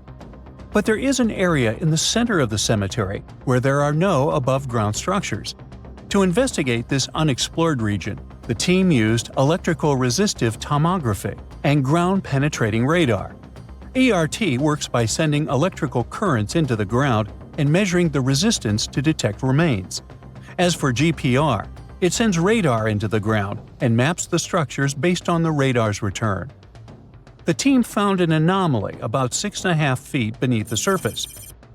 But there is an area in the center of the cemetery where there are no above-ground structures. To investigate this unexplored region, the team used electrical resistive tomography and ground-penetrating radar. ERT works by sending electrical currents into the ground and measuring the resistance to detect remains. As for GPR, it sends radar into the ground and maps the structures based on the radar's return. The team found an anomaly about 6.5 feet beneath the surface.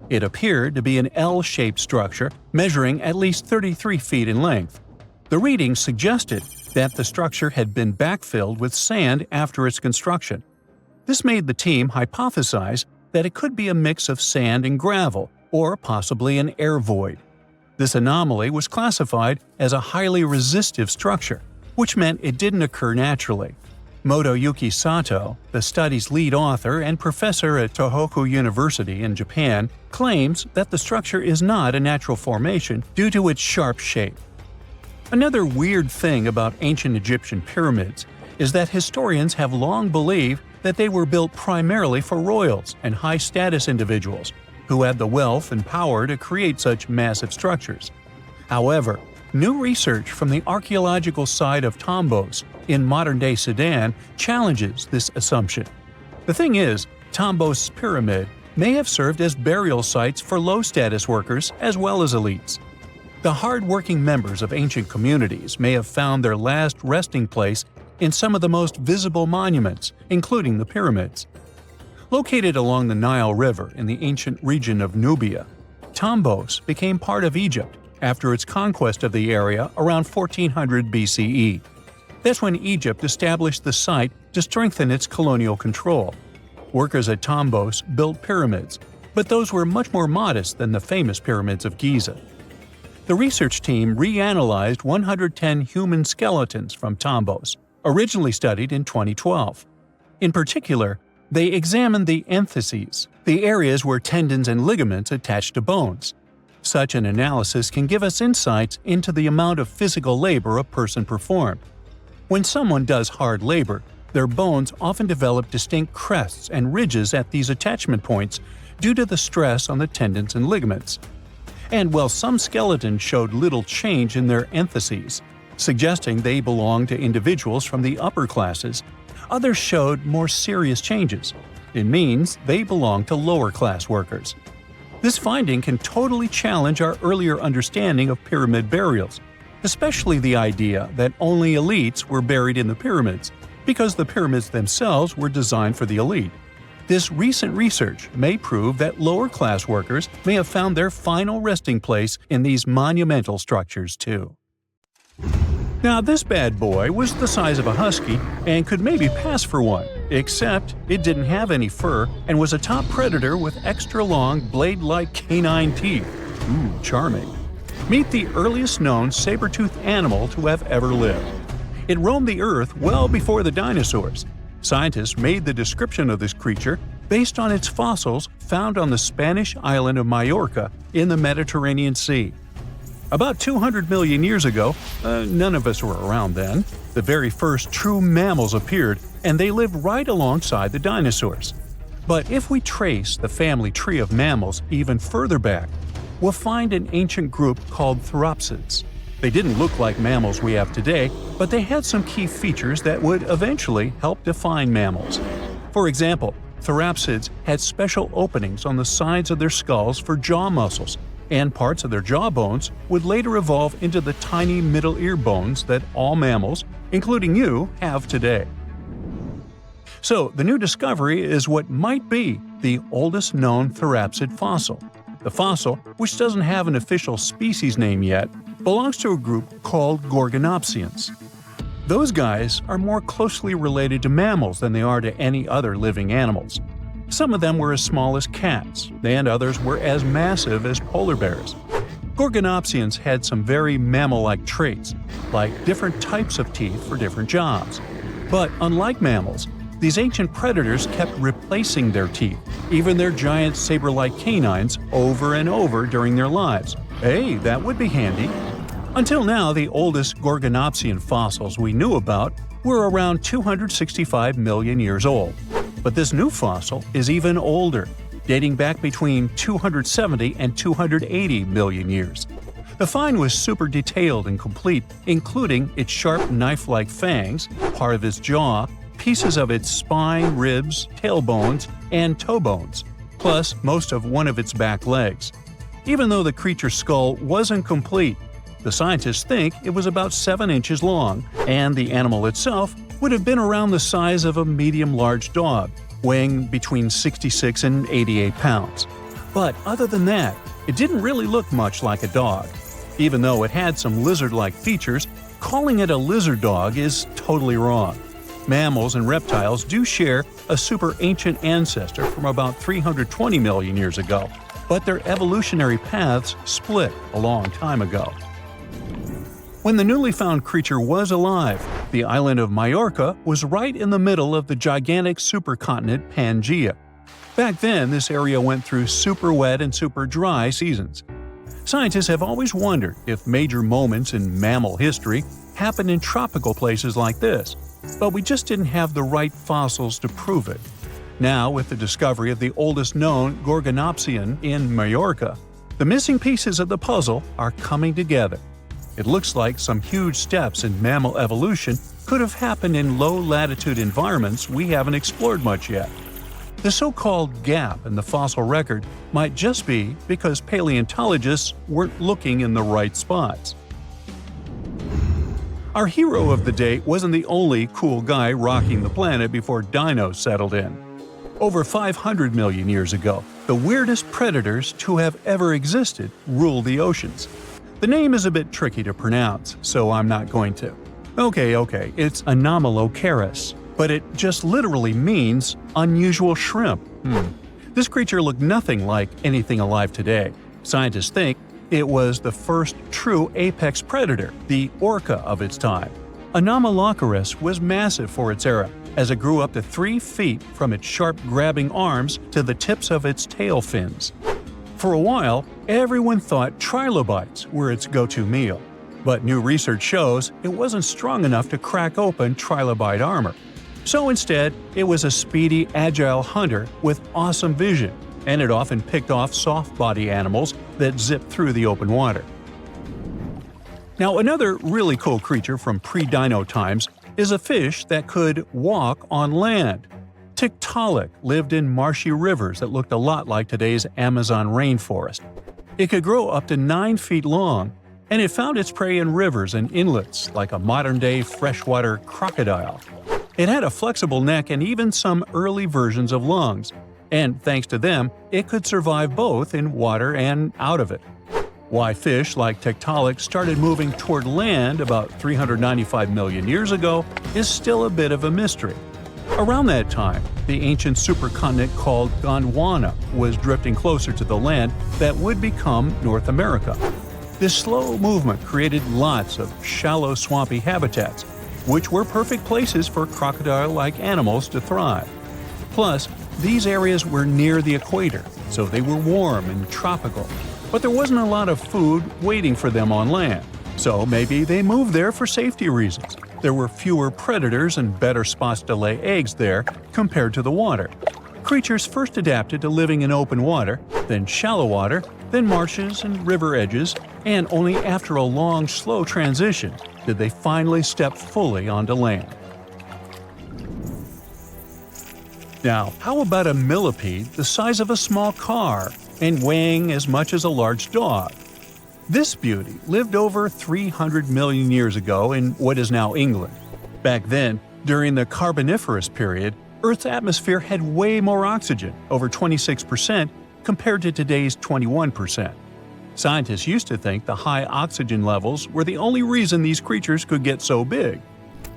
It appeared to be an L-shaped structure measuring at least 33 feet in length. The readings suggested that the structure had been backfilled with sand after its construction. This made the team hypothesize that it could be a mix of sand and gravel, or possibly an air void. This anomaly was classified as a highly resistive structure, which meant it didn't occur naturally. Motoyuki Sato, the study's lead author and professor at Tohoku University in Japan, claims that the structure is not a natural formation due to its sharp shape. Another weird thing about ancient Egyptian pyramids is that historians have long believed that they were built primarily for royals and high-status individuals who had the wealth and power to create such massive structures. However, new research from the archaeological site of Tombos in modern-day Sudan challenges this assumption. The thing is, Tombos' pyramid may have served as burial sites for low-status workers as well as elites. The hard-working members of ancient communities may have found their last resting place in some of the most visible monuments, including the pyramids. Located along the Nile River in the ancient region of Nubia, Tombos became part of Egypt after its conquest of the area around 1400 BCE. That's when Egypt established the site to strengthen its colonial control. Workers at Tombos built pyramids, but those were much more modest than the famous pyramids of Giza. The research team reanalyzed 110 human skeletons from Tombos, originally studied in 2012. In particular, they examined the entheses, the areas where tendons and ligaments attach to bones. Such an analysis can give us insights into the amount of physical labor a person performed. When someone does hard labor, their bones often develop distinct crests and ridges at these attachment points due to the stress on the tendons and ligaments. And while some skeletons showed little change in their entheses, suggesting they belonged to individuals from the upper classes, others showed more serious changes. It means they belong to lower-class workers. This finding can totally challenge our earlier understanding of pyramid burials, especially the idea that only elites were buried in the pyramids, because the pyramids themselves were designed for the elite. This recent research may prove that lower-class workers may have found their final resting place in these monumental structures too. Now, this bad boy was the size of a husky and could maybe pass for one, except it didn't have any fur and was a top predator with extra-long, blade-like canine teeth. Ooh, charming. Meet the earliest known saber-toothed animal to have ever lived. It roamed the Earth well before the dinosaurs. Scientists made the description of this creature based on its fossils found on the Spanish island of Majorca in the Mediterranean Sea. About 200 million years ago, none of us were around then, the very first true mammals appeared, and they lived right alongside the dinosaurs. But if we trace the family tree of mammals even further back, we'll find an ancient group called Theropsids. They didn't look like mammals we have today, but they had some key features that would eventually help define mammals. For example, Theropsids had special openings on the sides of their skulls for jaw muscles, and parts of their jaw bones would later evolve into the tiny middle ear bones that all mammals, including you, have today. So, the new discovery is what might be the oldest known Theropsid fossil. The fossil, which doesn't have an official species name yet, belongs to a group called Gorgonopsians. Those guys are more closely related to mammals than they are to any other living animals. Some of them were as small as cats, and others were as massive as polar bears. Gorgonopsians had some very mammal-like traits, like different types of teeth for different jobs. But unlike mammals, these ancient predators kept replacing their teeth, even their giant saber-like canines, over and over during their lives. Hey, that would be handy. Until now, the oldest Gorgonopsian fossils we knew about were around 265 million years old. But this new fossil is even older, dating back between 270 and 280 million years. The find was super detailed and complete, including its sharp knife-like fangs, part of its jaw, pieces of its spine, ribs, tailbones, and toe bones, plus most of one of its back legs. Even though the creature's skull wasn't complete, the scientists think it was about 7 inches long, and the animal itself would have been around the size of a medium-large dog, weighing between 66 and 88 pounds. But other than that, it didn't really look much like a dog. Even though it had some lizard-like features, calling it a lizard dog is totally wrong. Mammals and reptiles do share a super ancient ancestor from about 320 million years ago, but their evolutionary paths split a long time ago. When the newly found creature was alive, the island of Majorca was right in the middle of the gigantic supercontinent Pangaea. Back then, this area went through super wet and super dry seasons. Scientists have always wondered if major moments in mammal history happened in tropical places like this, but we just didn't have the right fossils to prove it. Now, with the discovery of the oldest known Gorgonopsian in Majorca, the missing pieces of the puzzle are coming together. It looks like some huge steps in mammal evolution could have happened in low-latitude environments we haven't explored much yet. The so-called gap in the fossil record might just be because paleontologists weren't looking in the right spots. Our hero of the day wasn't the only cool guy rocking the planet before dinos settled in. Over 500 million years ago, the weirdest predators to have ever existed ruled the oceans. The name is a bit tricky to pronounce, so I'm not going to. Okay, it's Anomalocaris, but it just literally means unusual shrimp. This creature looked nothing like anything alive today. Scientists think it was the first true apex predator, the orca of its time. Anomalocaris was massive for its era, as it grew up to 3 feet from its sharp grabbing arms to the tips of its tail fins. For a while, everyone thought trilobites were its go-to meal, but new research shows it wasn't strong enough to crack open trilobite armor. So instead, it was a speedy, agile hunter with awesome vision, and it often picked off soft-body animals that zipped through the open water. Now, another really cool creature from pre-dino times is a fish that could walk on land. Tiktaalik lived in marshy rivers that looked a lot like today's Amazon rainforest. It could grow up to 9 feet long, and it found its prey in rivers and inlets like a modern-day freshwater crocodile. It had a flexible neck and even some early versions of lungs, and thanks to them, it could survive both in water and out of it. Why fish like Tiktaalik started moving toward land about 395 million years ago is still a bit of a mystery. Around that time, the ancient supercontinent called Gondwana was drifting closer to the land that would become North America. This slow movement created lots of shallow, swampy habitats, which were perfect places for crocodile-like animals to thrive. Plus, these areas were near the equator, so they were warm and tropical. But there wasn't a lot of food waiting for them on land, so maybe they moved there for safety reasons. There were fewer predators and better spots to lay eggs there compared to the water. Creatures first adapted to living in open water, then shallow water, then marshes and river edges, and only after a long, slow transition did they finally step fully onto land. Now, how about a millipede the size of a small car and weighing as much as a large dog? This beauty lived over 300 million years ago in what is now England. Back then, during the Carboniferous period, Earth's atmosphere had way more oxygen, over 26%, compared to today's 21%. Scientists used to think the high oxygen levels were the only reason these creatures could get so big.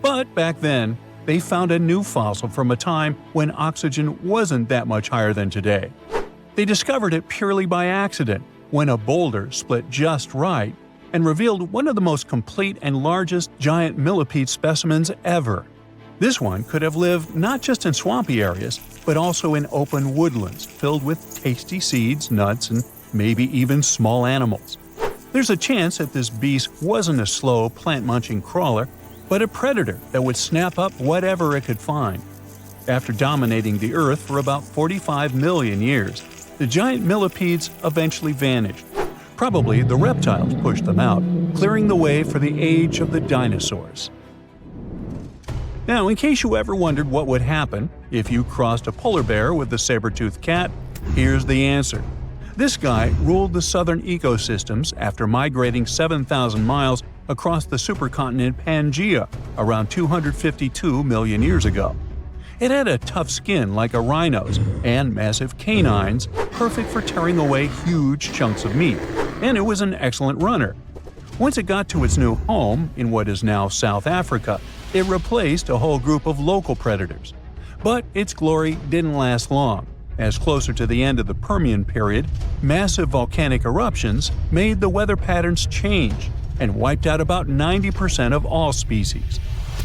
But back then, they found a new fossil from a time when oxygen wasn't that much higher than today. They discovered it purely by accident, when a boulder split just right and revealed one of the most complete and largest giant millipede specimens ever. This one could have lived not just in swampy areas, but also in open woodlands filled with tasty seeds, nuts, and maybe even small animals. There's a chance that this beast wasn't a slow, plant-munching crawler, but a predator that would snap up whatever it could find. After dominating the Earth for about 45 million years, the giant millipedes eventually vanished. Probably the reptiles pushed them out, clearing the way for the age of the dinosaurs. Now, in case you ever wondered what would happen if you crossed a polar bear with the saber-toothed cat, here's the answer. This guy ruled the southern ecosystems after migrating 7,000 miles across the supercontinent Pangaea around 252 million years ago. It had a tough skin like a rhino's and massive canines, perfect for tearing away huge chunks of meat, and it was an excellent runner. Once it got to its new home in what is now South Africa, it replaced a whole group of local predators. But its glory didn't last long, as closer to the end of the Permian period, massive volcanic eruptions made the weather patterns change and wiped out about 90% of all species.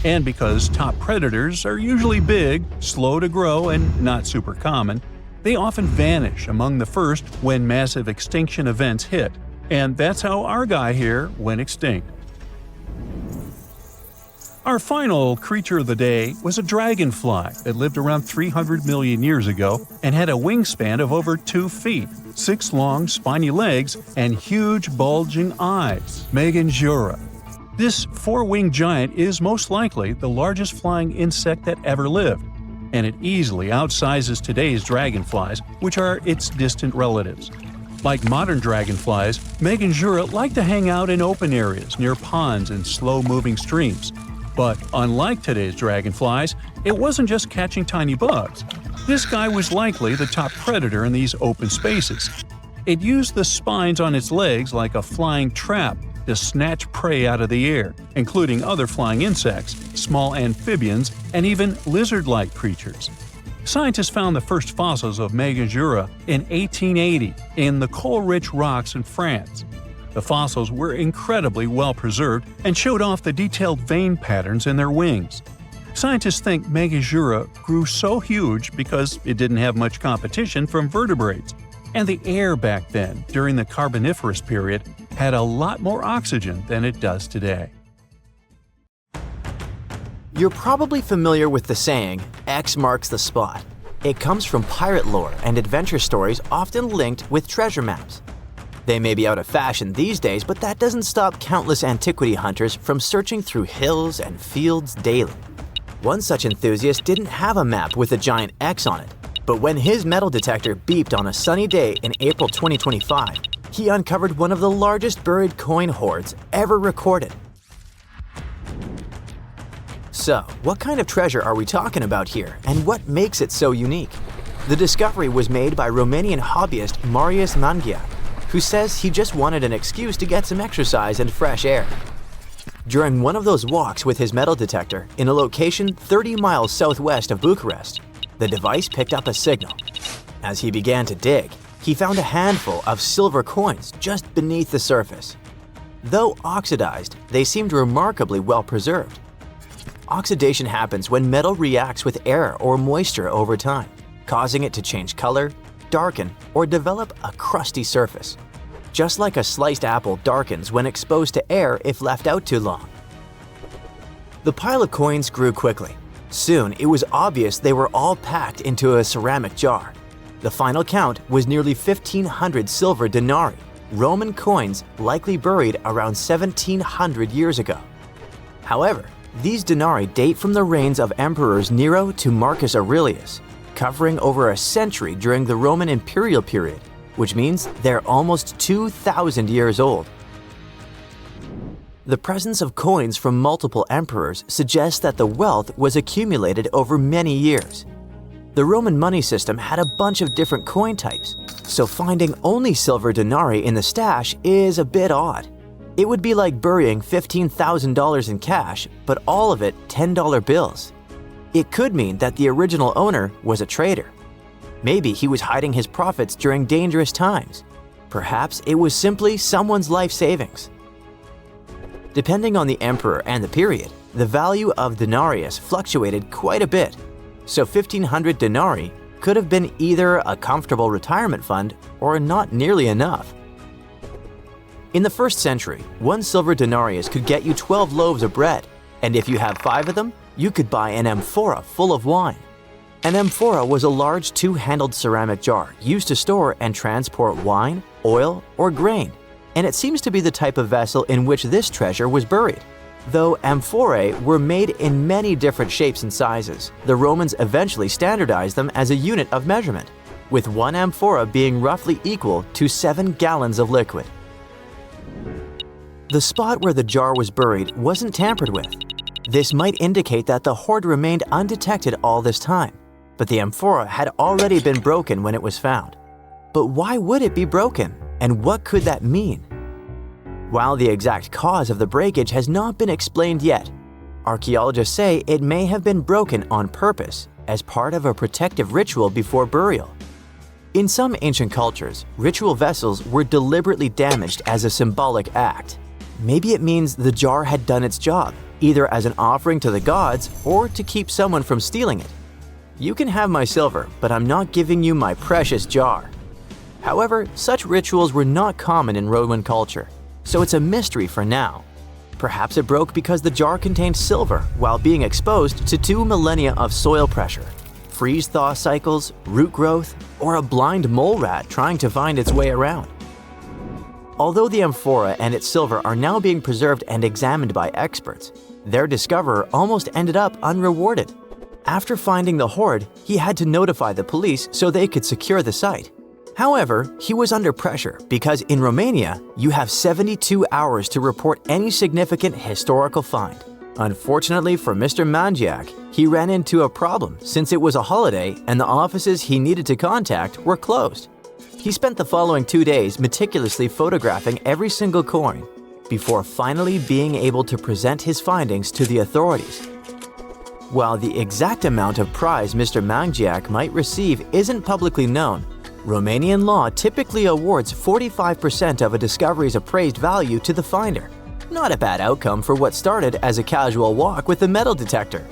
And because top predators are usually big, slow to grow, and not super common, they often vanish among the first when massive extinction events hit. And that's how our guy here went extinct. Our final creature of the day was a dragonfly that lived around 300 million years ago and had a wingspan of over 2 feet, 6 long, spiny legs, and huge, bulging eyes. Meganjura. This 4-winged giant is most likely the largest flying insect that ever lived, and it easily outsizes today's dragonflies, which are its distant relatives. Like modern dragonflies, Meganjura like to hang out in open areas near ponds and slow-moving streams. But unlike today's dragonflies, it wasn't just catching tiny bugs. This guy was likely the top predator in these open spaces. It used the spines on its legs like a flying trap to snatch prey out of the air, including other flying insects, small amphibians, and even lizard-like creatures. Scientists found the first fossils of Meganjura in 1880 in the coal-rich rocks in France. The fossils were incredibly well preserved and showed off the detailed vein patterns in their wings. Scientists think Meganjura grew so huge because it didn't have much competition from vertebrates. And the air back then, during the Carboniferous period, had a lot more oxygen than it does today. You're probably familiar with the saying, X marks the spot. It comes from pirate lore and adventure stories often linked with treasure maps. They may be out of fashion these days, but that doesn't stop countless antiquity hunters from searching through hills and fields daily. One such enthusiast didn't have a map with a giant X on it, but when his metal detector beeped on a sunny day in April 2025, he uncovered one of the largest buried coin hoards ever recorded. So, what kind of treasure are we talking about here, and what makes it so unique? The discovery was made by Romanian hobbyist Marius Mangia, who says he just wanted an excuse to get some exercise and fresh air. During one of those walks with his metal detector in a location 30 miles southwest of Bucharest, the device picked up a signal. As he began to dig, he found a handful of silver coins just beneath the surface. Though oxidized, they seemed remarkably well preserved. Oxidation happens when metal reacts with air or moisture over time, causing it to change color, darken, or develop a crusty surface. Just like a sliced apple darkens when exposed to air if left out too long. The pile of coins grew quickly. Soon, it was obvious they were all packed into a ceramic jar. The final count was nearly 1,500 silver denarii, Roman coins likely buried around 1,700 years ago. However, these denarii date from the reigns of emperors Nero to Marcus Aurelius, covering over a century during the Roman imperial period, which means they're almost 2,000 years old. The presence of coins from multiple emperors suggests that the wealth was accumulated over many years. The Roman money system had a bunch of different coin types, so finding only silver denarii in the stash is a bit odd. It would be like burying $15,000 in cash, but all of it $10 bills. It could mean that the original owner was a trader. Maybe he was hiding his profits during dangerous times. Perhaps it was simply someone's life savings. Depending on the emperor and the period, the value of denarius fluctuated quite a bit, so 1,500 denarii could have been either a comfortable retirement fund or not nearly enough. In the 1st century, one silver denarius could get you 12 loaves of bread, and if you have 5 of them, you could buy an amphora full of wine. An amphora was a large 2-handled ceramic jar used to store and transport wine, oil, or grain, and it seems to be the type of vessel in which this treasure was buried. Though amphorae were made in many different shapes and sizes, the Romans eventually standardized them as a unit of measurement, with one amphora being roughly equal to 7 gallons of liquid. The spot where the jar was buried wasn't tampered with. This might indicate that the hoard remained undetected all this time, but the amphora had already been broken when it was found. But why would it be broken, and what could that mean? While the exact cause of the breakage has not been explained yet, archaeologists say it may have been broken on purpose as part of a protective ritual before burial. In some ancient cultures, ritual vessels were deliberately damaged as a symbolic act. Maybe it means the jar had done its job, either as an offering to the gods or to keep someone from stealing it. You can have my silver, but I'm not giving you my precious jar. However, such rituals were not common in Roman culture, so it's a mystery for now. Perhaps it broke because the jar contained silver while being exposed to 2 millennia of soil pressure, freeze-thaw cycles, root growth, or a blind mole rat trying to find its way around. Although the amphora and its silver are now being preserved and examined by experts, their discoverer almost ended up unrewarded. After finding the hoard, he had to notify the police so they could secure the site. However, he was under pressure because in Romania, you have 72 hours to report any significant historical find. Unfortunately for Mr. Mangiac, he ran into a problem since it was a holiday and the offices he needed to contact were closed. He spent the following 2 days meticulously photographing every single coin before finally being able to present his findings to the authorities. While the exact amount of prize Mr. Mangiac might receive isn't publicly known, Romanian law typically awards 45% of a discovery's appraised value to the finder. Not a bad outcome for what started as a casual walk with a metal detector.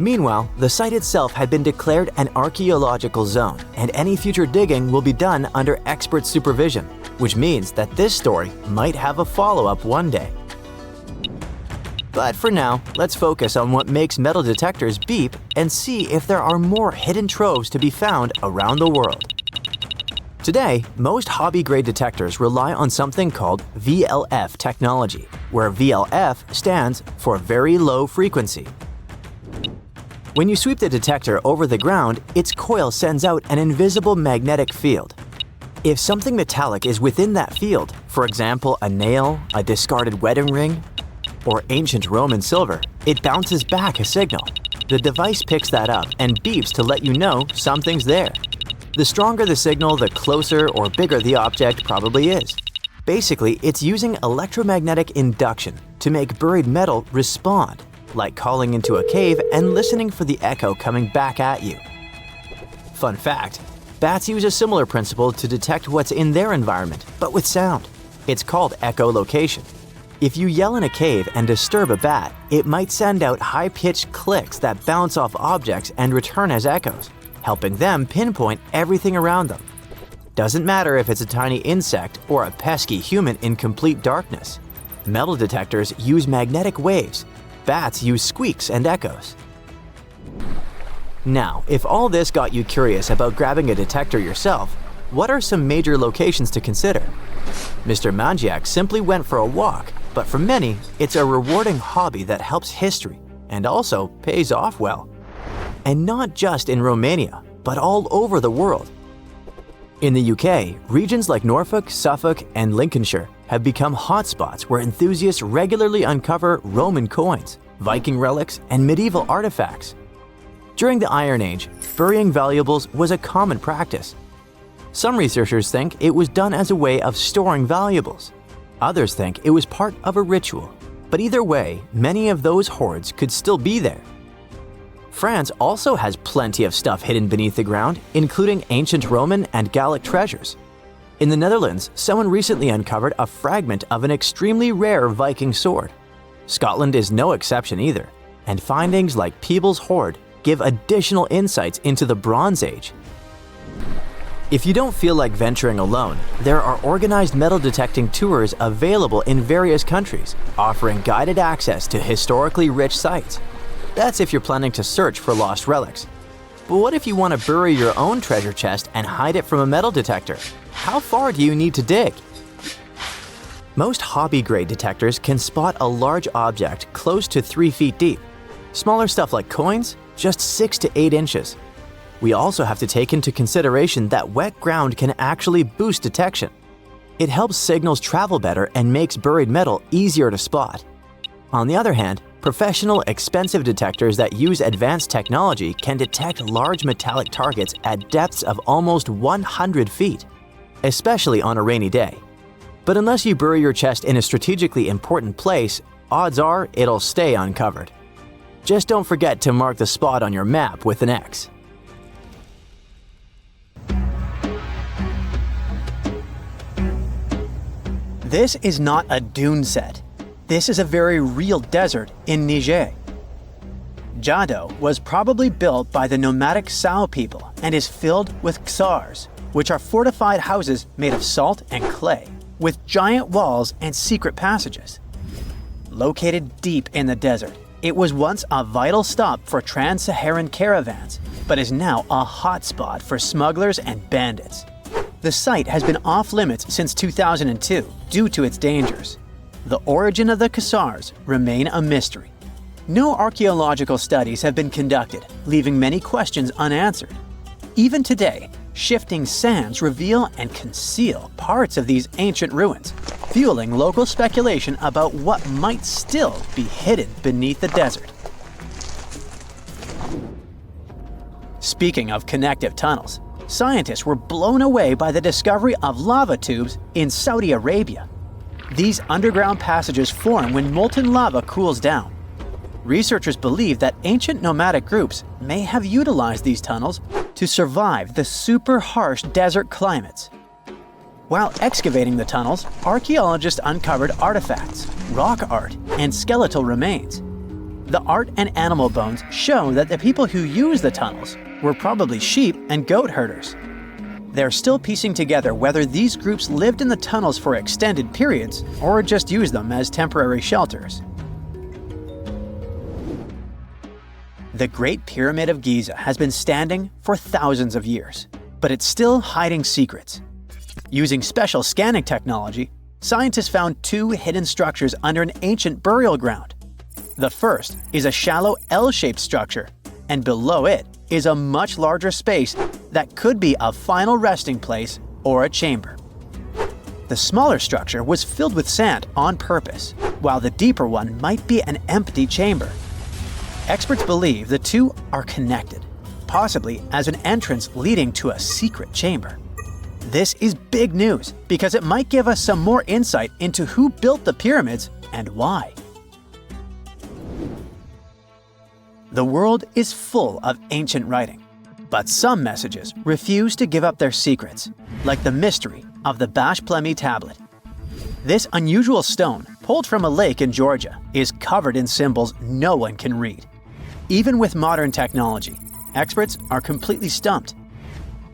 Meanwhile, the site itself had been declared an archaeological zone, and any future digging will be done under expert supervision, which means that this story might have a follow-up one day. But for now, let's focus on what makes metal detectors beep and see if there are more hidden troves to be found around the world. Today, most hobby-grade detectors rely on something called VLF technology, where VLF stands for very low frequency. When you sweep the detector over the ground, its coil sends out an invisible magnetic field. If something metallic is within that field, for example a nail, a discarded wedding ring, or ancient Roman silver, it bounces back a signal. The device picks that up and beeps to let you know something's there. The stronger the signal, the closer or bigger the object probably is. Basically, it's using electromagnetic induction to make buried metal respond, like calling into a cave and listening for the echo coming back at you. Fun fact, bats use a similar principle to detect what's in their environment, but with sound. It's called echolocation. If you yell in a cave and disturb a bat, it might send out high-pitched clicks that bounce off objects and return as echoes, helping them pinpoint everything around them. Doesn't matter if it's a tiny insect or a pesky human in complete darkness. Metal detectors use magnetic waves. Bats use squeaks and echoes. Now, if all this got you curious about grabbing a detector yourself, what are some major locations to consider? Mr. Mangiak simply went for a walk, but for many, it's a rewarding hobby that helps history and also pays off well. And not just in Romania, but all over the world. In the UK, regions like Norfolk, Suffolk, and Lincolnshire have become hotspots where enthusiasts regularly uncover Roman coins, Viking relics, and medieval artifacts. During the Iron Age, burying valuables was a common practice. Some researchers think it was done as a way of storing valuables. Others think it was part of a ritual. But either way, many of those hoards could still be there. France also has plenty of stuff hidden beneath the ground, including ancient Roman and Gallic treasures. In the Netherlands, someone recently uncovered a fragment of an extremely rare Viking sword. Scotland is no exception either, and findings like Peebles' hoard give additional insights into the Bronze Age. If you don't feel like venturing alone, there are organized metal detecting tours available in various countries, offering guided access to historically rich sites. That's if you're planning to search for lost relics. But what if you want to bury your own treasure chest and hide it from a metal detector? How far do you need to dig? Most hobby-grade detectors can spot a large object close to 3 feet deep. Smaller stuff like coins, just 6 to 8 inches. We also have to take into consideration that wet ground can actually boost detection. It helps signals travel better and makes buried metal easier to spot. On the other hand, professional, expensive detectors that use advanced technology can detect large metallic targets at depths of almost 100 feet, especially on a rainy day. But unless you bury your chest in a strategically important place, odds are it'll stay uncovered. Just don't forget to mark the spot on your map with an X. This is not a dune set. This is a very real desert in Niger. Jado was probably built by the nomadic Sao people and is filled with ksars, which are fortified houses made of salt and clay, with giant walls and secret passages. Located deep in the desert, it was once a vital stop for trans-Saharan caravans, but is now a hotspot for smugglers and bandits. The site has been off-limits since 2002 due to its dangers. The origin of the ksars remain a mystery. No archaeological studies have been conducted, leaving many questions unanswered. Even today, shifting sands reveal and conceal parts of these ancient ruins, fueling local speculation about what might still be hidden beneath the desert. Speaking of connective tunnels, scientists were blown away by the discovery of lava tubes in Saudi Arabia. These underground passages form when molten lava cools down. Researchers believe that ancient nomadic groups may have utilized these tunnels to survive the super harsh desert climates. While excavating the tunnels, archaeologists uncovered artifacts, rock art, and skeletal remains. The art and animal bones show that the people who used the tunnels were probably sheep and goat herders. They're still piecing together whether these groups lived in the tunnels for extended periods or just used them as temporary shelters. The Great Pyramid of Giza has been standing for thousands of years, but it's still hiding secrets. Using special scanning technology, scientists found two hidden structures under an ancient burial ground. The first is a shallow L-shaped structure, and below it is a much larger space that could be a final resting place or a chamber. The smaller structure was filled with sand on purpose, while the deeper one might be an empty chamber. Experts believe the two are connected, possibly as an entrance leading to a secret chamber. This is big news because it might give us some more insight into who built the pyramids and why. The world is full of ancient writing, but some messages refuse to give up their secrets, like the mystery of the Bashplemi tablet. This unusual stone, pulled from a lake in Georgia, is covered in symbols no one can read. Even with modern technology, experts are completely stumped.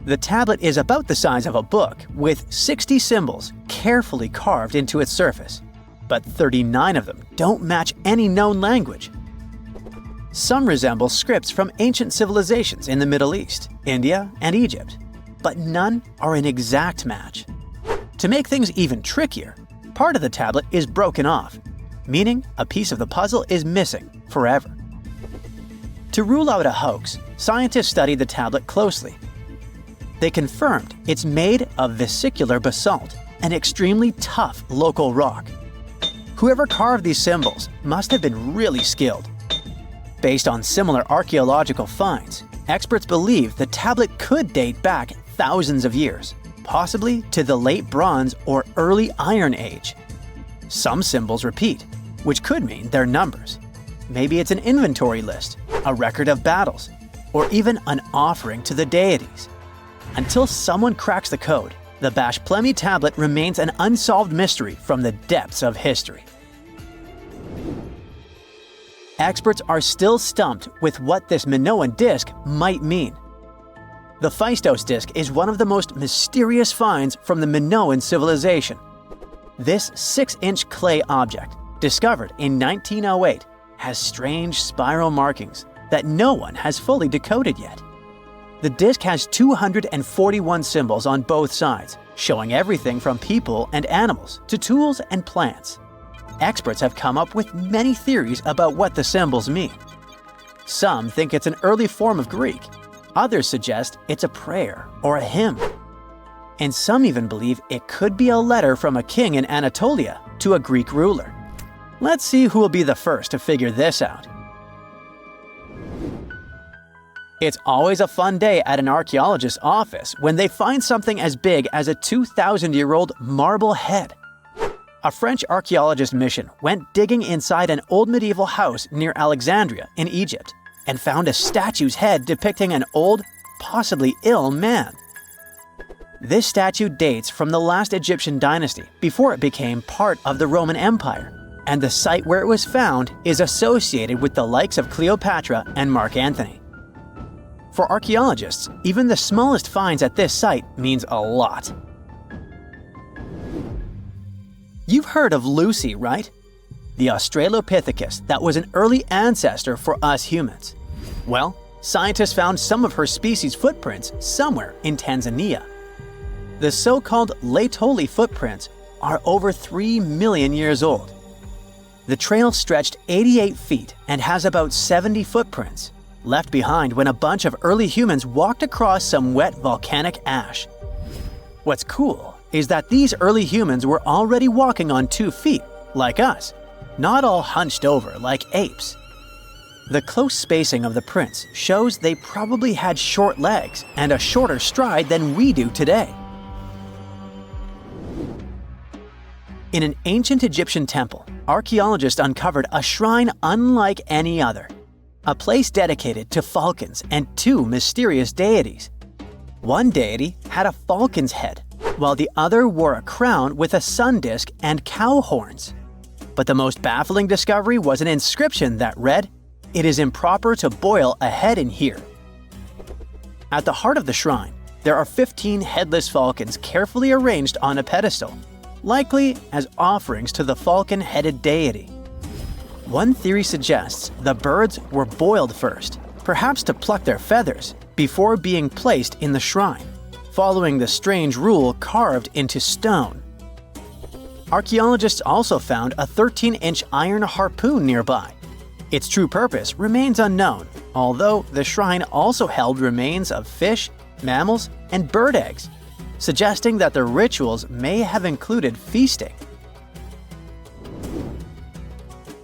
The tablet is about the size of a book, with 60 symbols carefully carved into its surface, but 39 of them don't match any known language. Some resemble scripts from ancient civilizations in the Middle East, India, and Egypt, but none are an exact match. To make things even trickier, part of the tablet is broken off, meaning a piece of the puzzle is missing forever. To rule out a hoax, scientists studied the tablet closely. They confirmed it's made of vesicular basalt, an extremely tough local rock. Whoever carved these symbols must have been really skilled. Based on similar archaeological finds, experts believe the tablet could date back thousands of years, possibly to the late Bronze or early Iron Age. Some symbols repeat, which could mean they're numbers. Maybe it's an inventory list, a record of battles, or even an offering to the deities. Until someone cracks the code, the Bashplemi tablet remains an unsolved mystery from the depths of history. Experts are still stumped with what this Minoan disc might mean. The Phaistos disc is one of the most mysterious finds from the Minoan civilization. This 6-inch clay object, discovered in 1908, has strange spiral markings that no one has fully decoded yet. The disc has 241 symbols on both sides, showing everything from people and animals to tools and plants. Experts have come up with many theories about what the symbols mean. Some think it's an early form of Greek. Others suggest it's a prayer or a hymn. And some even believe it could be a letter from a king in Anatolia to a Greek ruler. Let's see who will be the first to figure this out. It's always a fun day at an archaeologist's office when they find something as big as a 2,000-year-old marble head. A French archaeologist mission went digging inside an old medieval house near Alexandria in Egypt and found a statue's head depicting an old, possibly ill man. This statue dates from the last Egyptian dynasty before it became part of the Roman Empire, and the site where it was found is associated with the likes of Cleopatra and Mark Antony. For archaeologists, even the smallest finds at this site means a lot. You've heard of Lucy, right? The Australopithecus that was an early ancestor for us humans. Well, scientists found some of her species' footprints somewhere in Tanzania. The so-called Laetoli footprints are over 3 million years old. The trail stretched 88 feet and has about 70 footprints, left behind when a bunch of early humans walked across some wet volcanic ash. What's cool is that these early humans were already walking on 2 feet, like us, not all hunched over like apes. The close spacing of the prints shows they probably had short legs and a shorter stride than we do today. In an ancient Egyptian temple, archaeologists uncovered a shrine unlike any other, a place dedicated to falcons and 2 mysterious deities. One deity had a falcon's head, while the other wore a crown with a sun disk and cow horns. But the most baffling discovery was an inscription that read, It is improper to boil a head in here. At the heart of the shrine, there are 15 headless falcons carefully arranged on a pedestal, likely as offerings to the falcon-headed deity. One theory suggests the birds were boiled first, perhaps to pluck their feathers, before being placed in the shrine, following the strange rule carved into stone. Archaeologists also found a 13-inch iron harpoon nearby. Its true purpose remains unknown, although the shrine also held remains of fish, mammals, and bird eggs, suggesting that the rituals may have included feasting.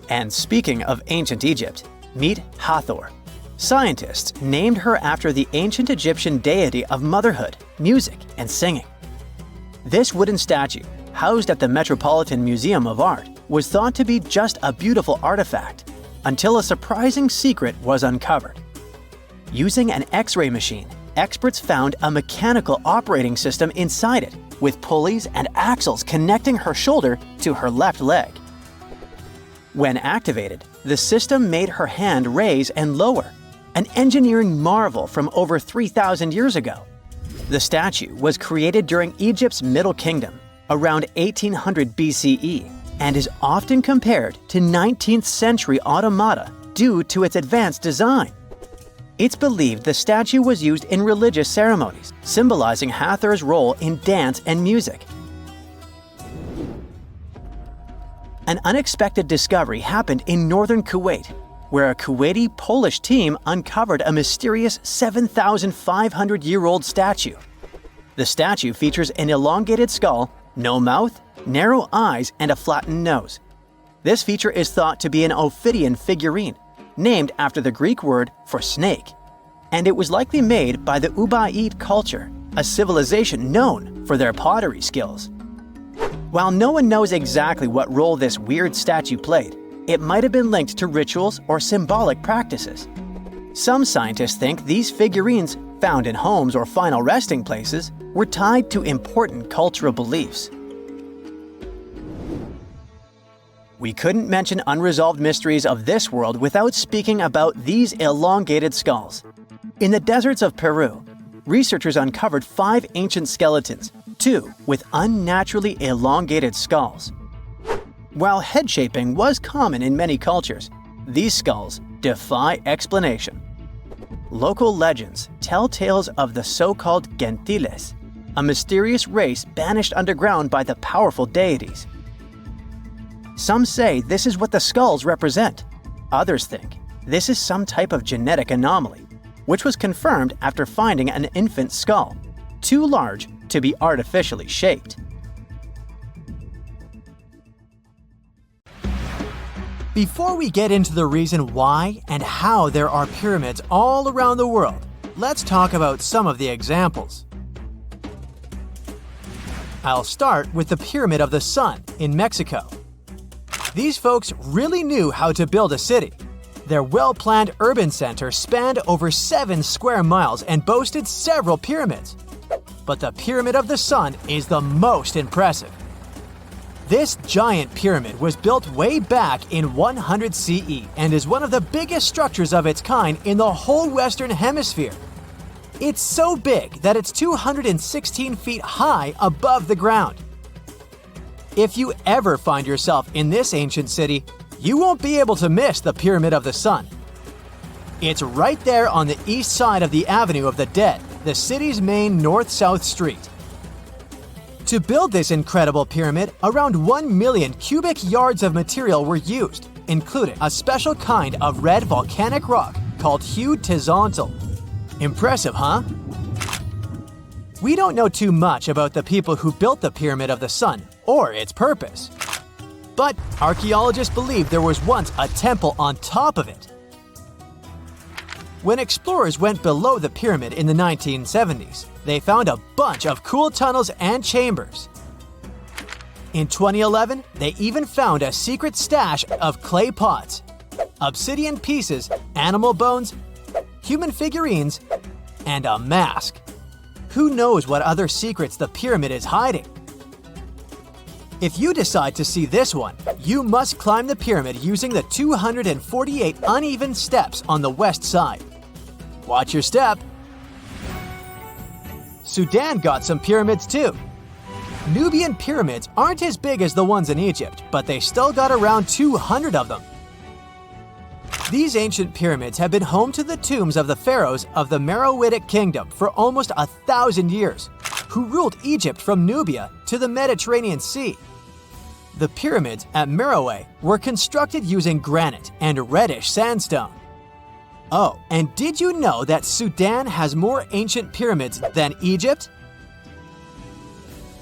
And speaking of ancient Egypt, meet Hathor. Scientists named her after the ancient Egyptian deity of motherhood, music, and singing. This wooden statue, housed at the Metropolitan Museum of Art, was thought to be just a beautiful artifact, until a surprising secret was uncovered. Using an X-ray machine, experts found a mechanical operating system inside it, with pulleys and axles connecting her shoulder to her left leg. When activated, the system made her hand raise and lower, an engineering marvel from over 3,000 years ago. The statue was created during Egypt's Middle Kingdom, around 1800 BCE, and is often compared to 19th century automata due to its advanced design. It's believed the statue was used in religious ceremonies, symbolizing Hathor's role in dance and music. An unexpected discovery happened in northern Kuwait, where a Kuwaiti-Polish team uncovered a mysterious 7,500-year-old statue. The statue features an elongated skull, no mouth, narrow eyes, and a flattened nose. This feature is thought to be an Ophidian figurine, named after the Greek word for snake, and it was likely made by the Ubaid culture, a civilization known for their pottery skills. While no one knows exactly what role this weird statue played, it might have been linked to rituals or symbolic practices. Some scientists think these figurines, found in homes or final resting places, were tied to important cultural beliefs. We couldn't mention unresolved mysteries of this world without speaking about these elongated skulls. In the deserts of Peru, researchers uncovered 5 ancient skeletons, 2 with unnaturally elongated skulls. While head shaping was common in many cultures, these skulls defy explanation. Local legends tell tales of the so-called gentiles, a mysterious race banished underground by the powerful deities. Some say this is what the skulls represent. Others think this is some type of genetic anomaly, which was confirmed after finding an infant skull, too large to be artificially shaped. Before we get into the reason why and how there are pyramids all around the world, let's talk about some of the examples. I'll start with the Pyramid of the Sun in Mexico. These folks really knew how to build a city. Their well-planned urban center spanned over 7 square miles and boasted several pyramids. But the Pyramid of the Sun is the most impressive. This giant pyramid was built way back in 100 CE and is one of the biggest structures of its kind in the whole Western Hemisphere. It's so big that it's 216 feet high above the ground. If you ever find yourself in this ancient city, you won't be able to miss the Pyramid of the Sun. It's right there on the east side of the Avenue of the Dead, the city's main north-south street. To build this incredible pyramid, around 1 million cubic yards of material were used, including a special kind of red volcanic rock called hued tizontle. Impressive, huh? We don't know too much about the people who built the Pyramid of the Sun or its purpose. But archaeologists believe there was once a temple on top of it. When explorers went below the pyramid in the 1970s, they found a bunch of cool tunnels and chambers. In 2011, they even found a secret stash of clay pots, obsidian pieces, animal bones, human figurines, and a mask. Who knows what other secrets the pyramid is hiding? If you decide to see this one, you must climb the pyramid using the 248 uneven steps on the west side. Watch your step. Sudan got some pyramids too. Nubian pyramids aren't as big as the ones in Egypt, but they still got around 200 of them. These ancient pyramids have been home to the tombs of the pharaohs of the Meroitic kingdom for almost 1,000 years, who ruled Egypt from Nubia to the Mediterranean Sea. The pyramids at Meroe were constructed using granite and reddish sandstone. Oh, and did you know that Sudan has more ancient pyramids than Egypt?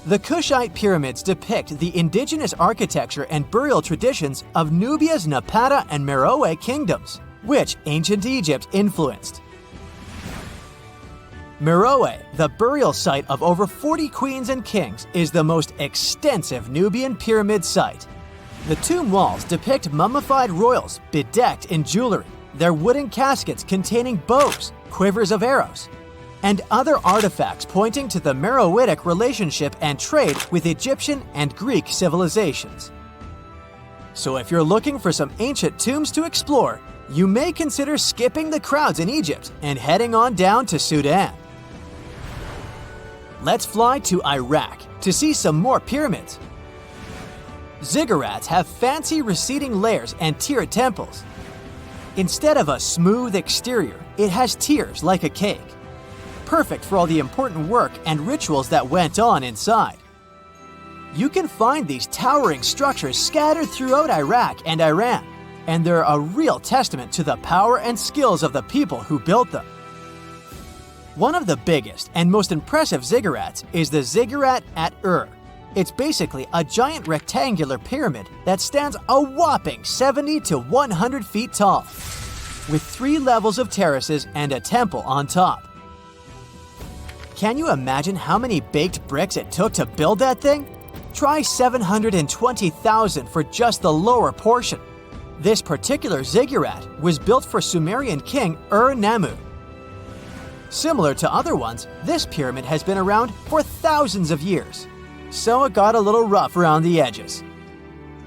The Kushite pyramids depict the indigenous architecture and burial traditions of Nubia's Napata and Meroe kingdoms, which ancient Egypt influenced. Meroe, the burial site of over 40 queens and kings, is the most extensive Nubian pyramid site. The tomb walls depict mummified royals bedecked in jewelry, their wooden caskets containing bows, quivers of arrows, and other artifacts pointing to the Meroitic relationship and trade with Egyptian and Greek civilizations. So if you're looking for some ancient tombs to explore, you may consider skipping the crowds in Egypt and heading on down to Sudan. Let's fly to Iraq to see some more pyramids. Ziggurats have fancy receding layers and tiered temples. Instead of a smooth exterior, it has tiers like a cake. Perfect for all the important work and rituals that went on inside. You can find these towering structures scattered throughout Iraq and Iran, and they're a real testament to the power and skills of the people who built them. One of the biggest and most impressive ziggurats is the ziggurat at Ur. It's basically a giant rectangular pyramid that stands a whopping 70 to 100 feet tall, with 3 levels of terraces and a temple on top. Can you imagine how many baked bricks it took to build that thing? Try 720,000 for just the lower portion. This particular ziggurat was built for Sumerian king Ur-Nammu. Similar to other ones, this pyramid has been around for thousands of years, so it got a little rough around the edges.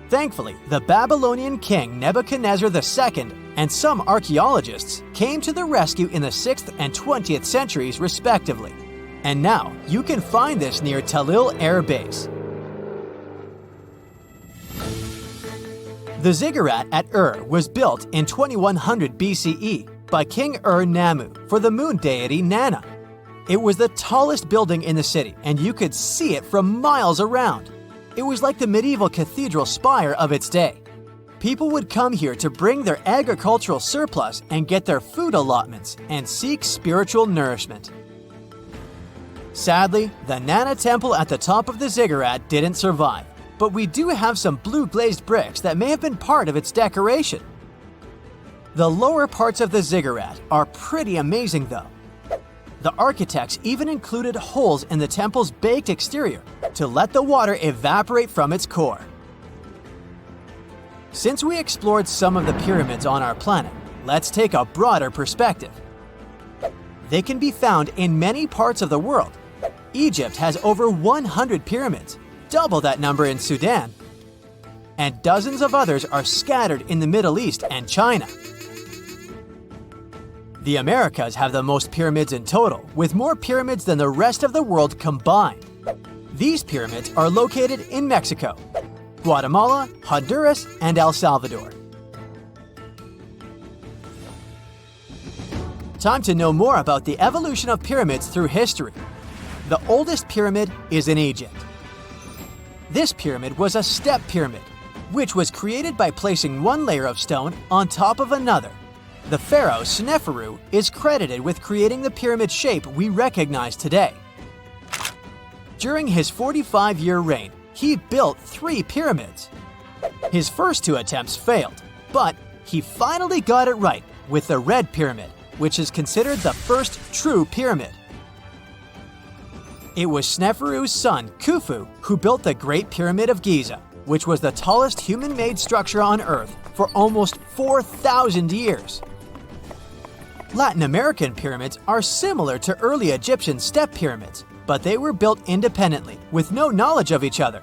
Thankfully, the Babylonian king Nebuchadnezzar II and some archaeologists came to the rescue in the 6th and 20th centuries respectively. And now, you can find this near Talil Air Base. The ziggurat at Ur was built in 2100 BCE by King Ur-Nammu for the moon deity Nana. It was the tallest building in the city, and you could see it from miles around. It was like the medieval cathedral spire of its day. People would come here to bring their agricultural surplus and get their food allotments and seek spiritual nourishment. Sadly, the Nana temple at the top of the ziggurat didn't survive, but we do have some blue glazed bricks that may have been part of its decoration. The lower parts of the ziggurat are pretty amazing though. The architects even included holes in the temple's baked exterior to let the water evaporate from its core. Since we explored some of the pyramids on our planet, let's take a broader perspective. They can be found in many parts of the world. Egypt has over 100 pyramids, double that number in Sudan, and dozens of others are scattered in the Middle East and China. The Americas have the most pyramids in total, with more pyramids than the rest of the world combined. These pyramids are located in Mexico, Guatemala, Honduras, and El Salvador. Time to know more about the evolution of pyramids through history. The oldest pyramid is in Egypt. This pyramid was a step pyramid, which was created by placing one layer of stone on top of another. The pharaoh Sneferu is credited with creating the pyramid shape we recognize today. During his 45-year reign, he built 3 pyramids. His first 2 attempts failed, but he finally got it right with the Red Pyramid, which is considered the first true pyramid. It was Sneferu's son, Khufu, who built the Great Pyramid of Giza, which was the tallest human-made structure on Earth for almost 4,000 years. Latin American pyramids are similar to early Egyptian step pyramids, but they were built independently with no knowledge of each other.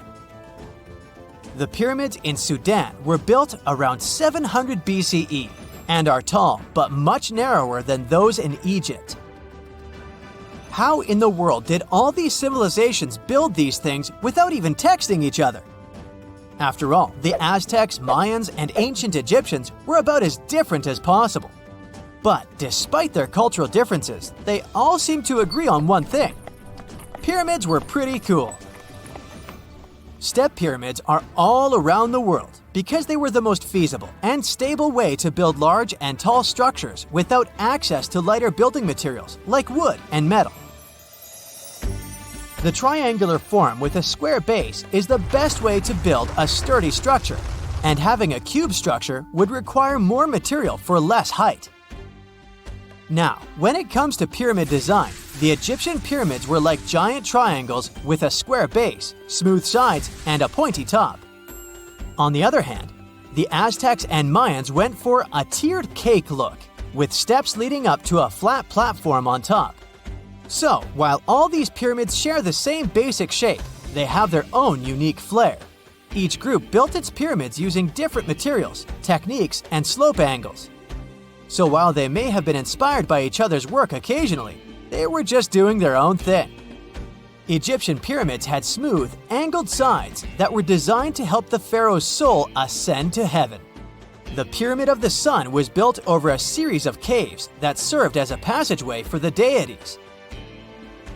The pyramids in Sudan were built around 700 BCE and are tall but much narrower than those in Egypt. How in the world did all these civilizations build these things without even texting each other? After all, the Aztecs, Mayans, and ancient Egyptians were about as different as possible. But despite their cultural differences, they all seem to agree on one thing. Pyramids were pretty cool. Step pyramids are all around the world because they were the most feasible and stable way to build large and tall structures without access to lighter building materials like wood and metal. The triangular form with a square base is the best way to build a sturdy structure, and having a cube structure would require more material for less height. Now, when it comes to pyramid design, the Egyptian pyramids were like giant triangles with a square base, smooth sides, and a pointy top. On the other hand, the Aztecs and Mayans went for a tiered cake look, with steps leading up to a flat platform on top. So, while all these pyramids share the same basic shape, they have their own unique flair. Each group built its pyramids using different materials, techniques, and slope angles. So while they may have been inspired by each other's work occasionally, they were just doing their own thing. Egyptian pyramids had smooth, angled sides that were designed to help the pharaoh's soul ascend to heaven. The Pyramid of the Sun was built over a series of caves that served as a passageway for the deities.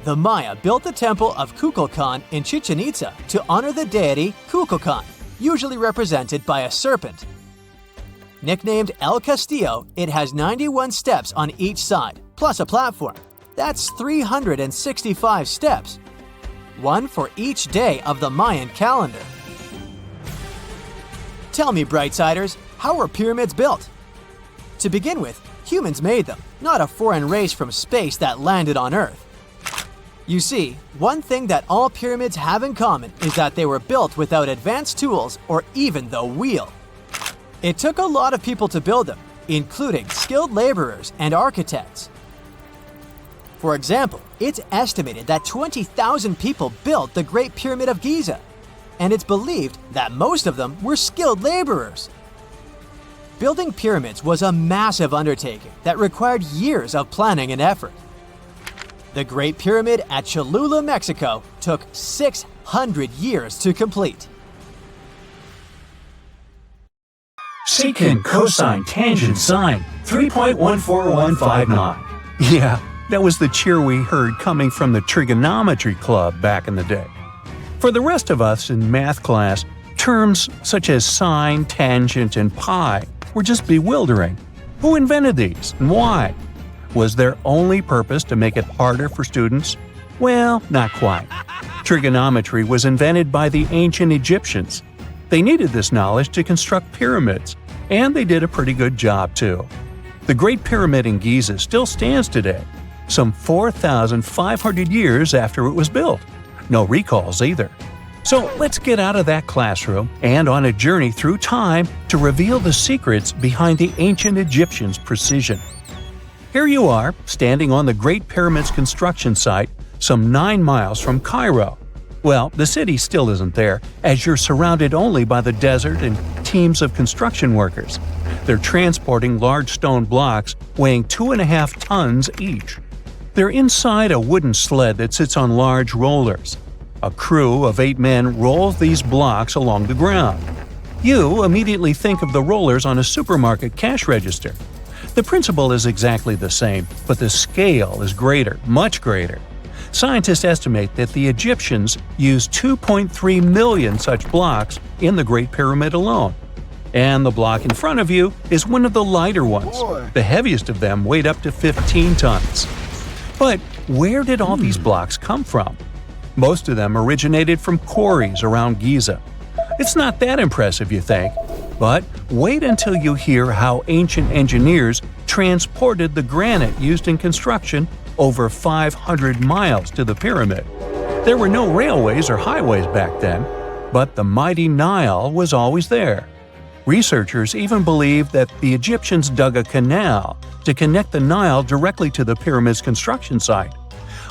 The Maya built the temple of Kukulkan in Chichen Itza to honor the deity Kukulkan, usually represented by a serpent. Nicknamed El Castillo, it has 91 steps on each side, plus a platform. That's 365 steps, one for each day of the Mayan calendar. Tell me, Brightsiders, how were pyramids built? To begin with, humans made them, not a foreign race from space that landed on Earth. You see, one thing that all pyramids have in common is that they were built without advanced tools or even the wheel. It took a lot of people to build them, including skilled laborers and architects. For example, it's estimated that 20,000 people built the Great Pyramid of Giza, and it's believed that most of them were skilled laborers. Building pyramids was a massive undertaking that required years of planning and effort. The Great Pyramid at Cholula, Mexico, took 600 years to complete. Secant, cosine, tangent, sine, 3.14159. Yeah, that was the cheer we heard coming from the trigonometry club back in the day. For the rest of us in math class, terms such as sine, tangent, and pi were just bewildering. Who invented these and why? Was their only purpose to make it harder for students? Well, not quite. Trigonometry was invented by the ancient Egyptians. They needed this knowledge to construct pyramids, and they did a pretty good job too. The Great Pyramid in Giza still stands today, some 4,500 years after it was built. No recalls either. So let's get out of that classroom and on a journey through time to reveal the secrets behind the ancient Egyptians' precision. Here you are, standing on the Great Pyramid's construction site, some 9 miles from Cairo. Well, the city still isn't there, as you're surrounded only by the desert and teams of construction workers. They're transporting large stone blocks weighing 2.5 tons each. They're inside a wooden sled that sits on large rollers. A crew of 8 men rolls these blocks along the ground. You immediately think of the rollers on a supermarket cash register. The principle is exactly the same, but the scale is greater, much greater. Scientists estimate that the Egyptians used 2.3 million such blocks in the Great Pyramid alone. And the block in front of you is one of the lighter ones. The heaviest of them weighed up to 15 tons. But where did all these blocks come from? Most of them originated from quarries around Giza. It's not that impressive, you think? But wait until you hear how ancient engineers transported the granite used in construction over 500 miles to the pyramid. There were no railways or highways back then, but the mighty Nile was always there. Researchers even believe that the Egyptians dug a canal to connect the Nile directly to the pyramid's construction site.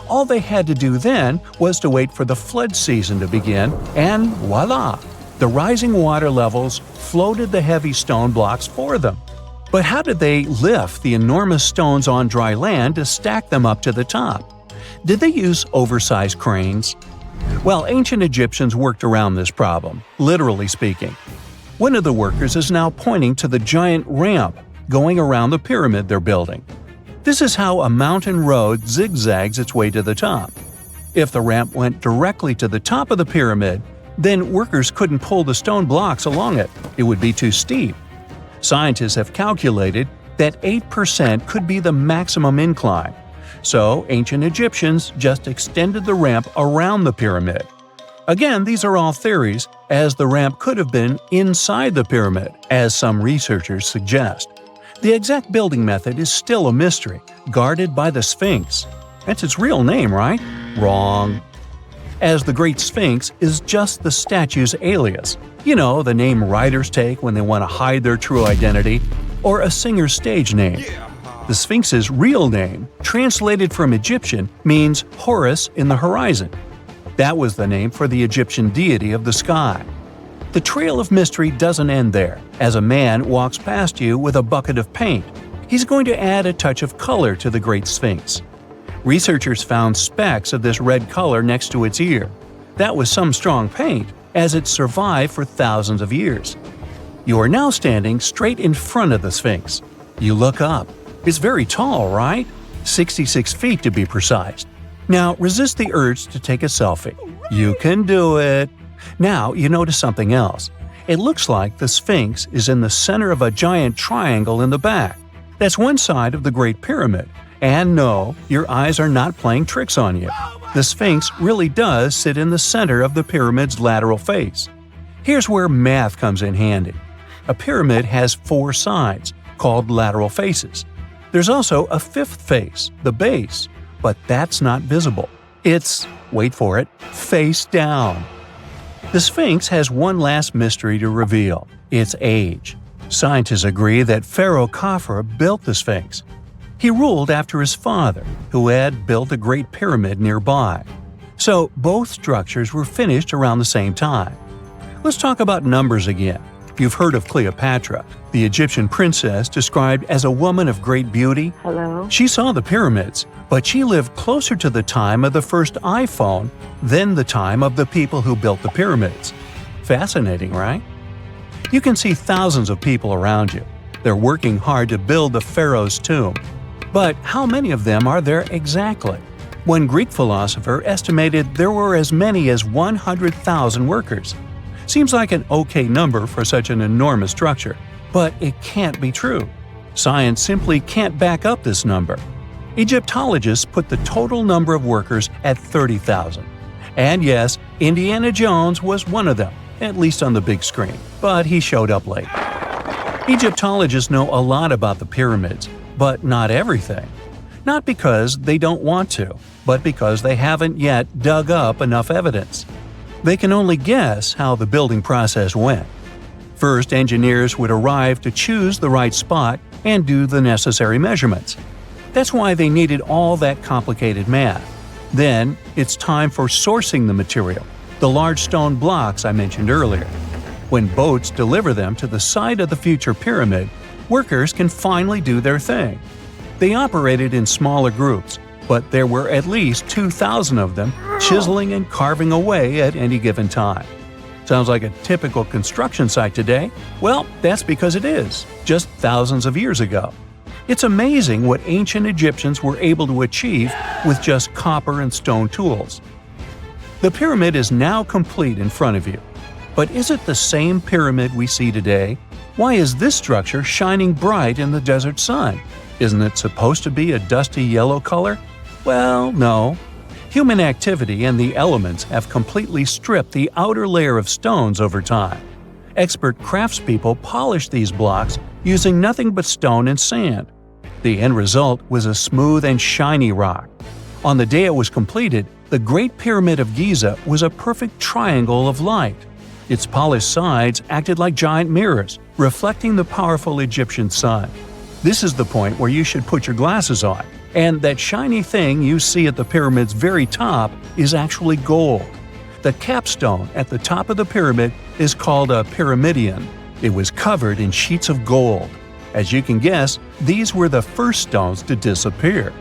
All they had to do then was to wait for the flood season to begin, and voila! The rising water levels floated the heavy stone blocks for them. But how did they lift the enormous stones on dry land to stack them up to the top? Did they use oversized cranes? Well, ancient Egyptians worked around this problem, literally speaking. One of the workers is now pointing to the giant ramp going around the pyramid they're building. This is how a mountain road zigzags its way to the top. If the ramp went directly to the top of the pyramid, then workers couldn't pull the stone blocks along it. It would be too steep. Scientists have calculated that 8% could be the maximum incline. So ancient Egyptians just extended the ramp around the pyramid. Again, these are all theories, as the ramp could have been inside the pyramid, as some researchers suggest. The exact building method is still a mystery, guarded by the Sphinx. That's its real name, right? Wrong. As the Great Sphinx is just the statue's alias. You know, the name writers take when they want to hide their true identity, or a singer's stage name. The Sphinx's real name, translated from Egyptian, means Horus in the horizon. That was the name for the Egyptian deity of the sky. The trail of mystery doesn't end there. As a man walks past you with a bucket of paint, he's going to add a touch of color to the Great Sphinx. Researchers found specks of this red color next to its ear. That was some strong paint, as it survived for thousands of years. You are now standing straight in front of the Sphinx. You look up. It's very tall, right? 66 feet to be precise. Now resist the urge to take a selfie. You can do it. Now you notice something else. It looks like the Sphinx is in the center of a giant triangle in the back. That's one side of the Great Pyramid. And no, your eyes are not playing tricks on you. The Sphinx really does sit in the center of the pyramid's lateral face. Here's where math comes in handy. A pyramid has 4 sides, called lateral faces. There's also a 5th face, the base, but that's not visible. It's, wait for it, face down. The Sphinx has one last mystery to reveal: its age. Scientists agree that Pharaoh Khafre built the Sphinx. He ruled after his father, who had built a great pyramid nearby. So both structures were finished around the same time. Let's talk about numbers again. You've heard of Cleopatra, the Egyptian princess described as a woman of great beauty. Hello? She saw the pyramids, but she lived closer to the time of the first iPhone than the time of the people who built the pyramids. Fascinating, right? You can see thousands of people around you. They're working hard to build the pharaoh's tomb. But how many of them are there exactly? One Greek philosopher estimated there were as many as 100,000 workers. Seems like an okay number for such an enormous structure, but it can't be true. Science simply can't back up this number. Egyptologists put the total number of workers at 30,000. And yes, Indiana Jones was one of them, at least on the big screen, but he showed up late. Egyptologists know a lot about the pyramids, but not everything. Not because they don't want to, but because they haven't yet dug up enough evidence. They can only guess how the building process went. First, engineers would arrive to choose the right spot and do the necessary measurements. That's why they needed all that complicated math. Then, it's time for sourcing the material, the large stone blocks I mentioned earlier. When boats deliver them to the site of the future pyramid, workers can finally do their thing. They operated in smaller groups, but there were at least 2,000 of them chiseling and carving away at any given time. Sounds like a typical construction site today? Well, that's because it is, just thousands of years ago. It's amazing what ancient Egyptians were able to achieve with just copper and stone tools. The pyramid is now complete in front of you. But is it the same pyramid we see today? Why is this structure shining bright in the desert sun? Isn't it supposed to be a dusty yellow color? Well, no. Human activity and the elements have completely stripped the outer layer of stones over time. Expert craftspeople polished these blocks using nothing but stone and sand. The end result was a smooth and shiny rock. On the day it was completed, the Great Pyramid of Giza was a perfect triangle of light. Its polished sides acted like giant mirrors, reflecting the powerful Egyptian sun. This is the point where you should put your glasses on, and that shiny thing you see at the pyramid's very top is actually gold. The capstone at the top of the pyramid is called a pyramidion. It was covered in sheets of gold. As you can guess, these were the first stones to disappear.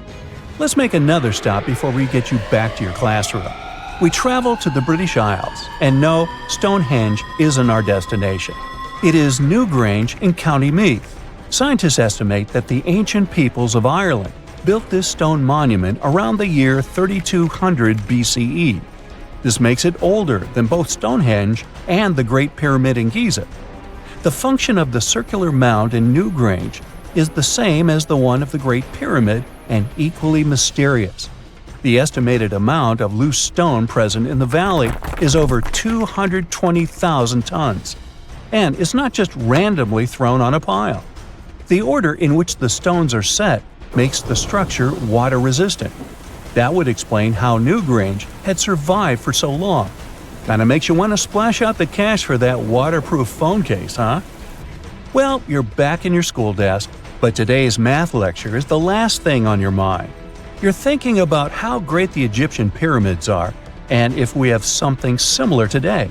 Let's make another stop before we get you back to your classroom. We travel to the British Isles, and no, Stonehenge isn't our destination. It is Newgrange in County Meath. Scientists estimate that the ancient peoples of Ireland built this stone monument around the year 3200 BCE. This makes it older than both Stonehenge and the Great Pyramid in Giza. The function of the circular mound in Newgrange is the same as the one of the Great Pyramid and equally mysterious. The estimated amount of loose stone present in the valley is over 220,000 tons. And it's not just randomly thrown on a pile. The order in which the stones are set makes the structure water-resistant. That would explain how Newgrange had survived for so long. Kinda makes you want to splash out the cash for that waterproof phone case, huh? Well, you're back in your school desk, but today's math lecture is the last thing on your mind. You're thinking about how great the Egyptian pyramids are, and if we have something similar today.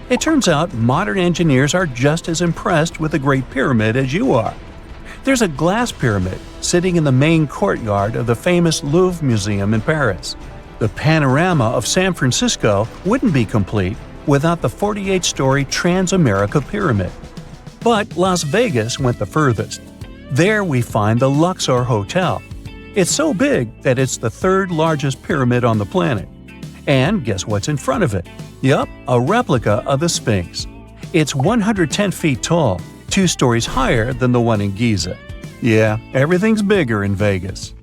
It turns out modern engineers are just as impressed with the Great Pyramid as you are. There's a glass pyramid sitting in the main courtyard of the famous Louvre Museum in Paris. The panorama of San Francisco wouldn't be complete without the 48-story Trans-America Pyramid. But Las Vegas went the furthest. There we find the Luxor Hotel. It's so big that it's the third largest pyramid on the planet. And guess what's in front of it? Yup, a replica of the Sphinx. It's 110 feet tall, 2 stories higher than the one in Giza. Yeah, everything's bigger in Vegas.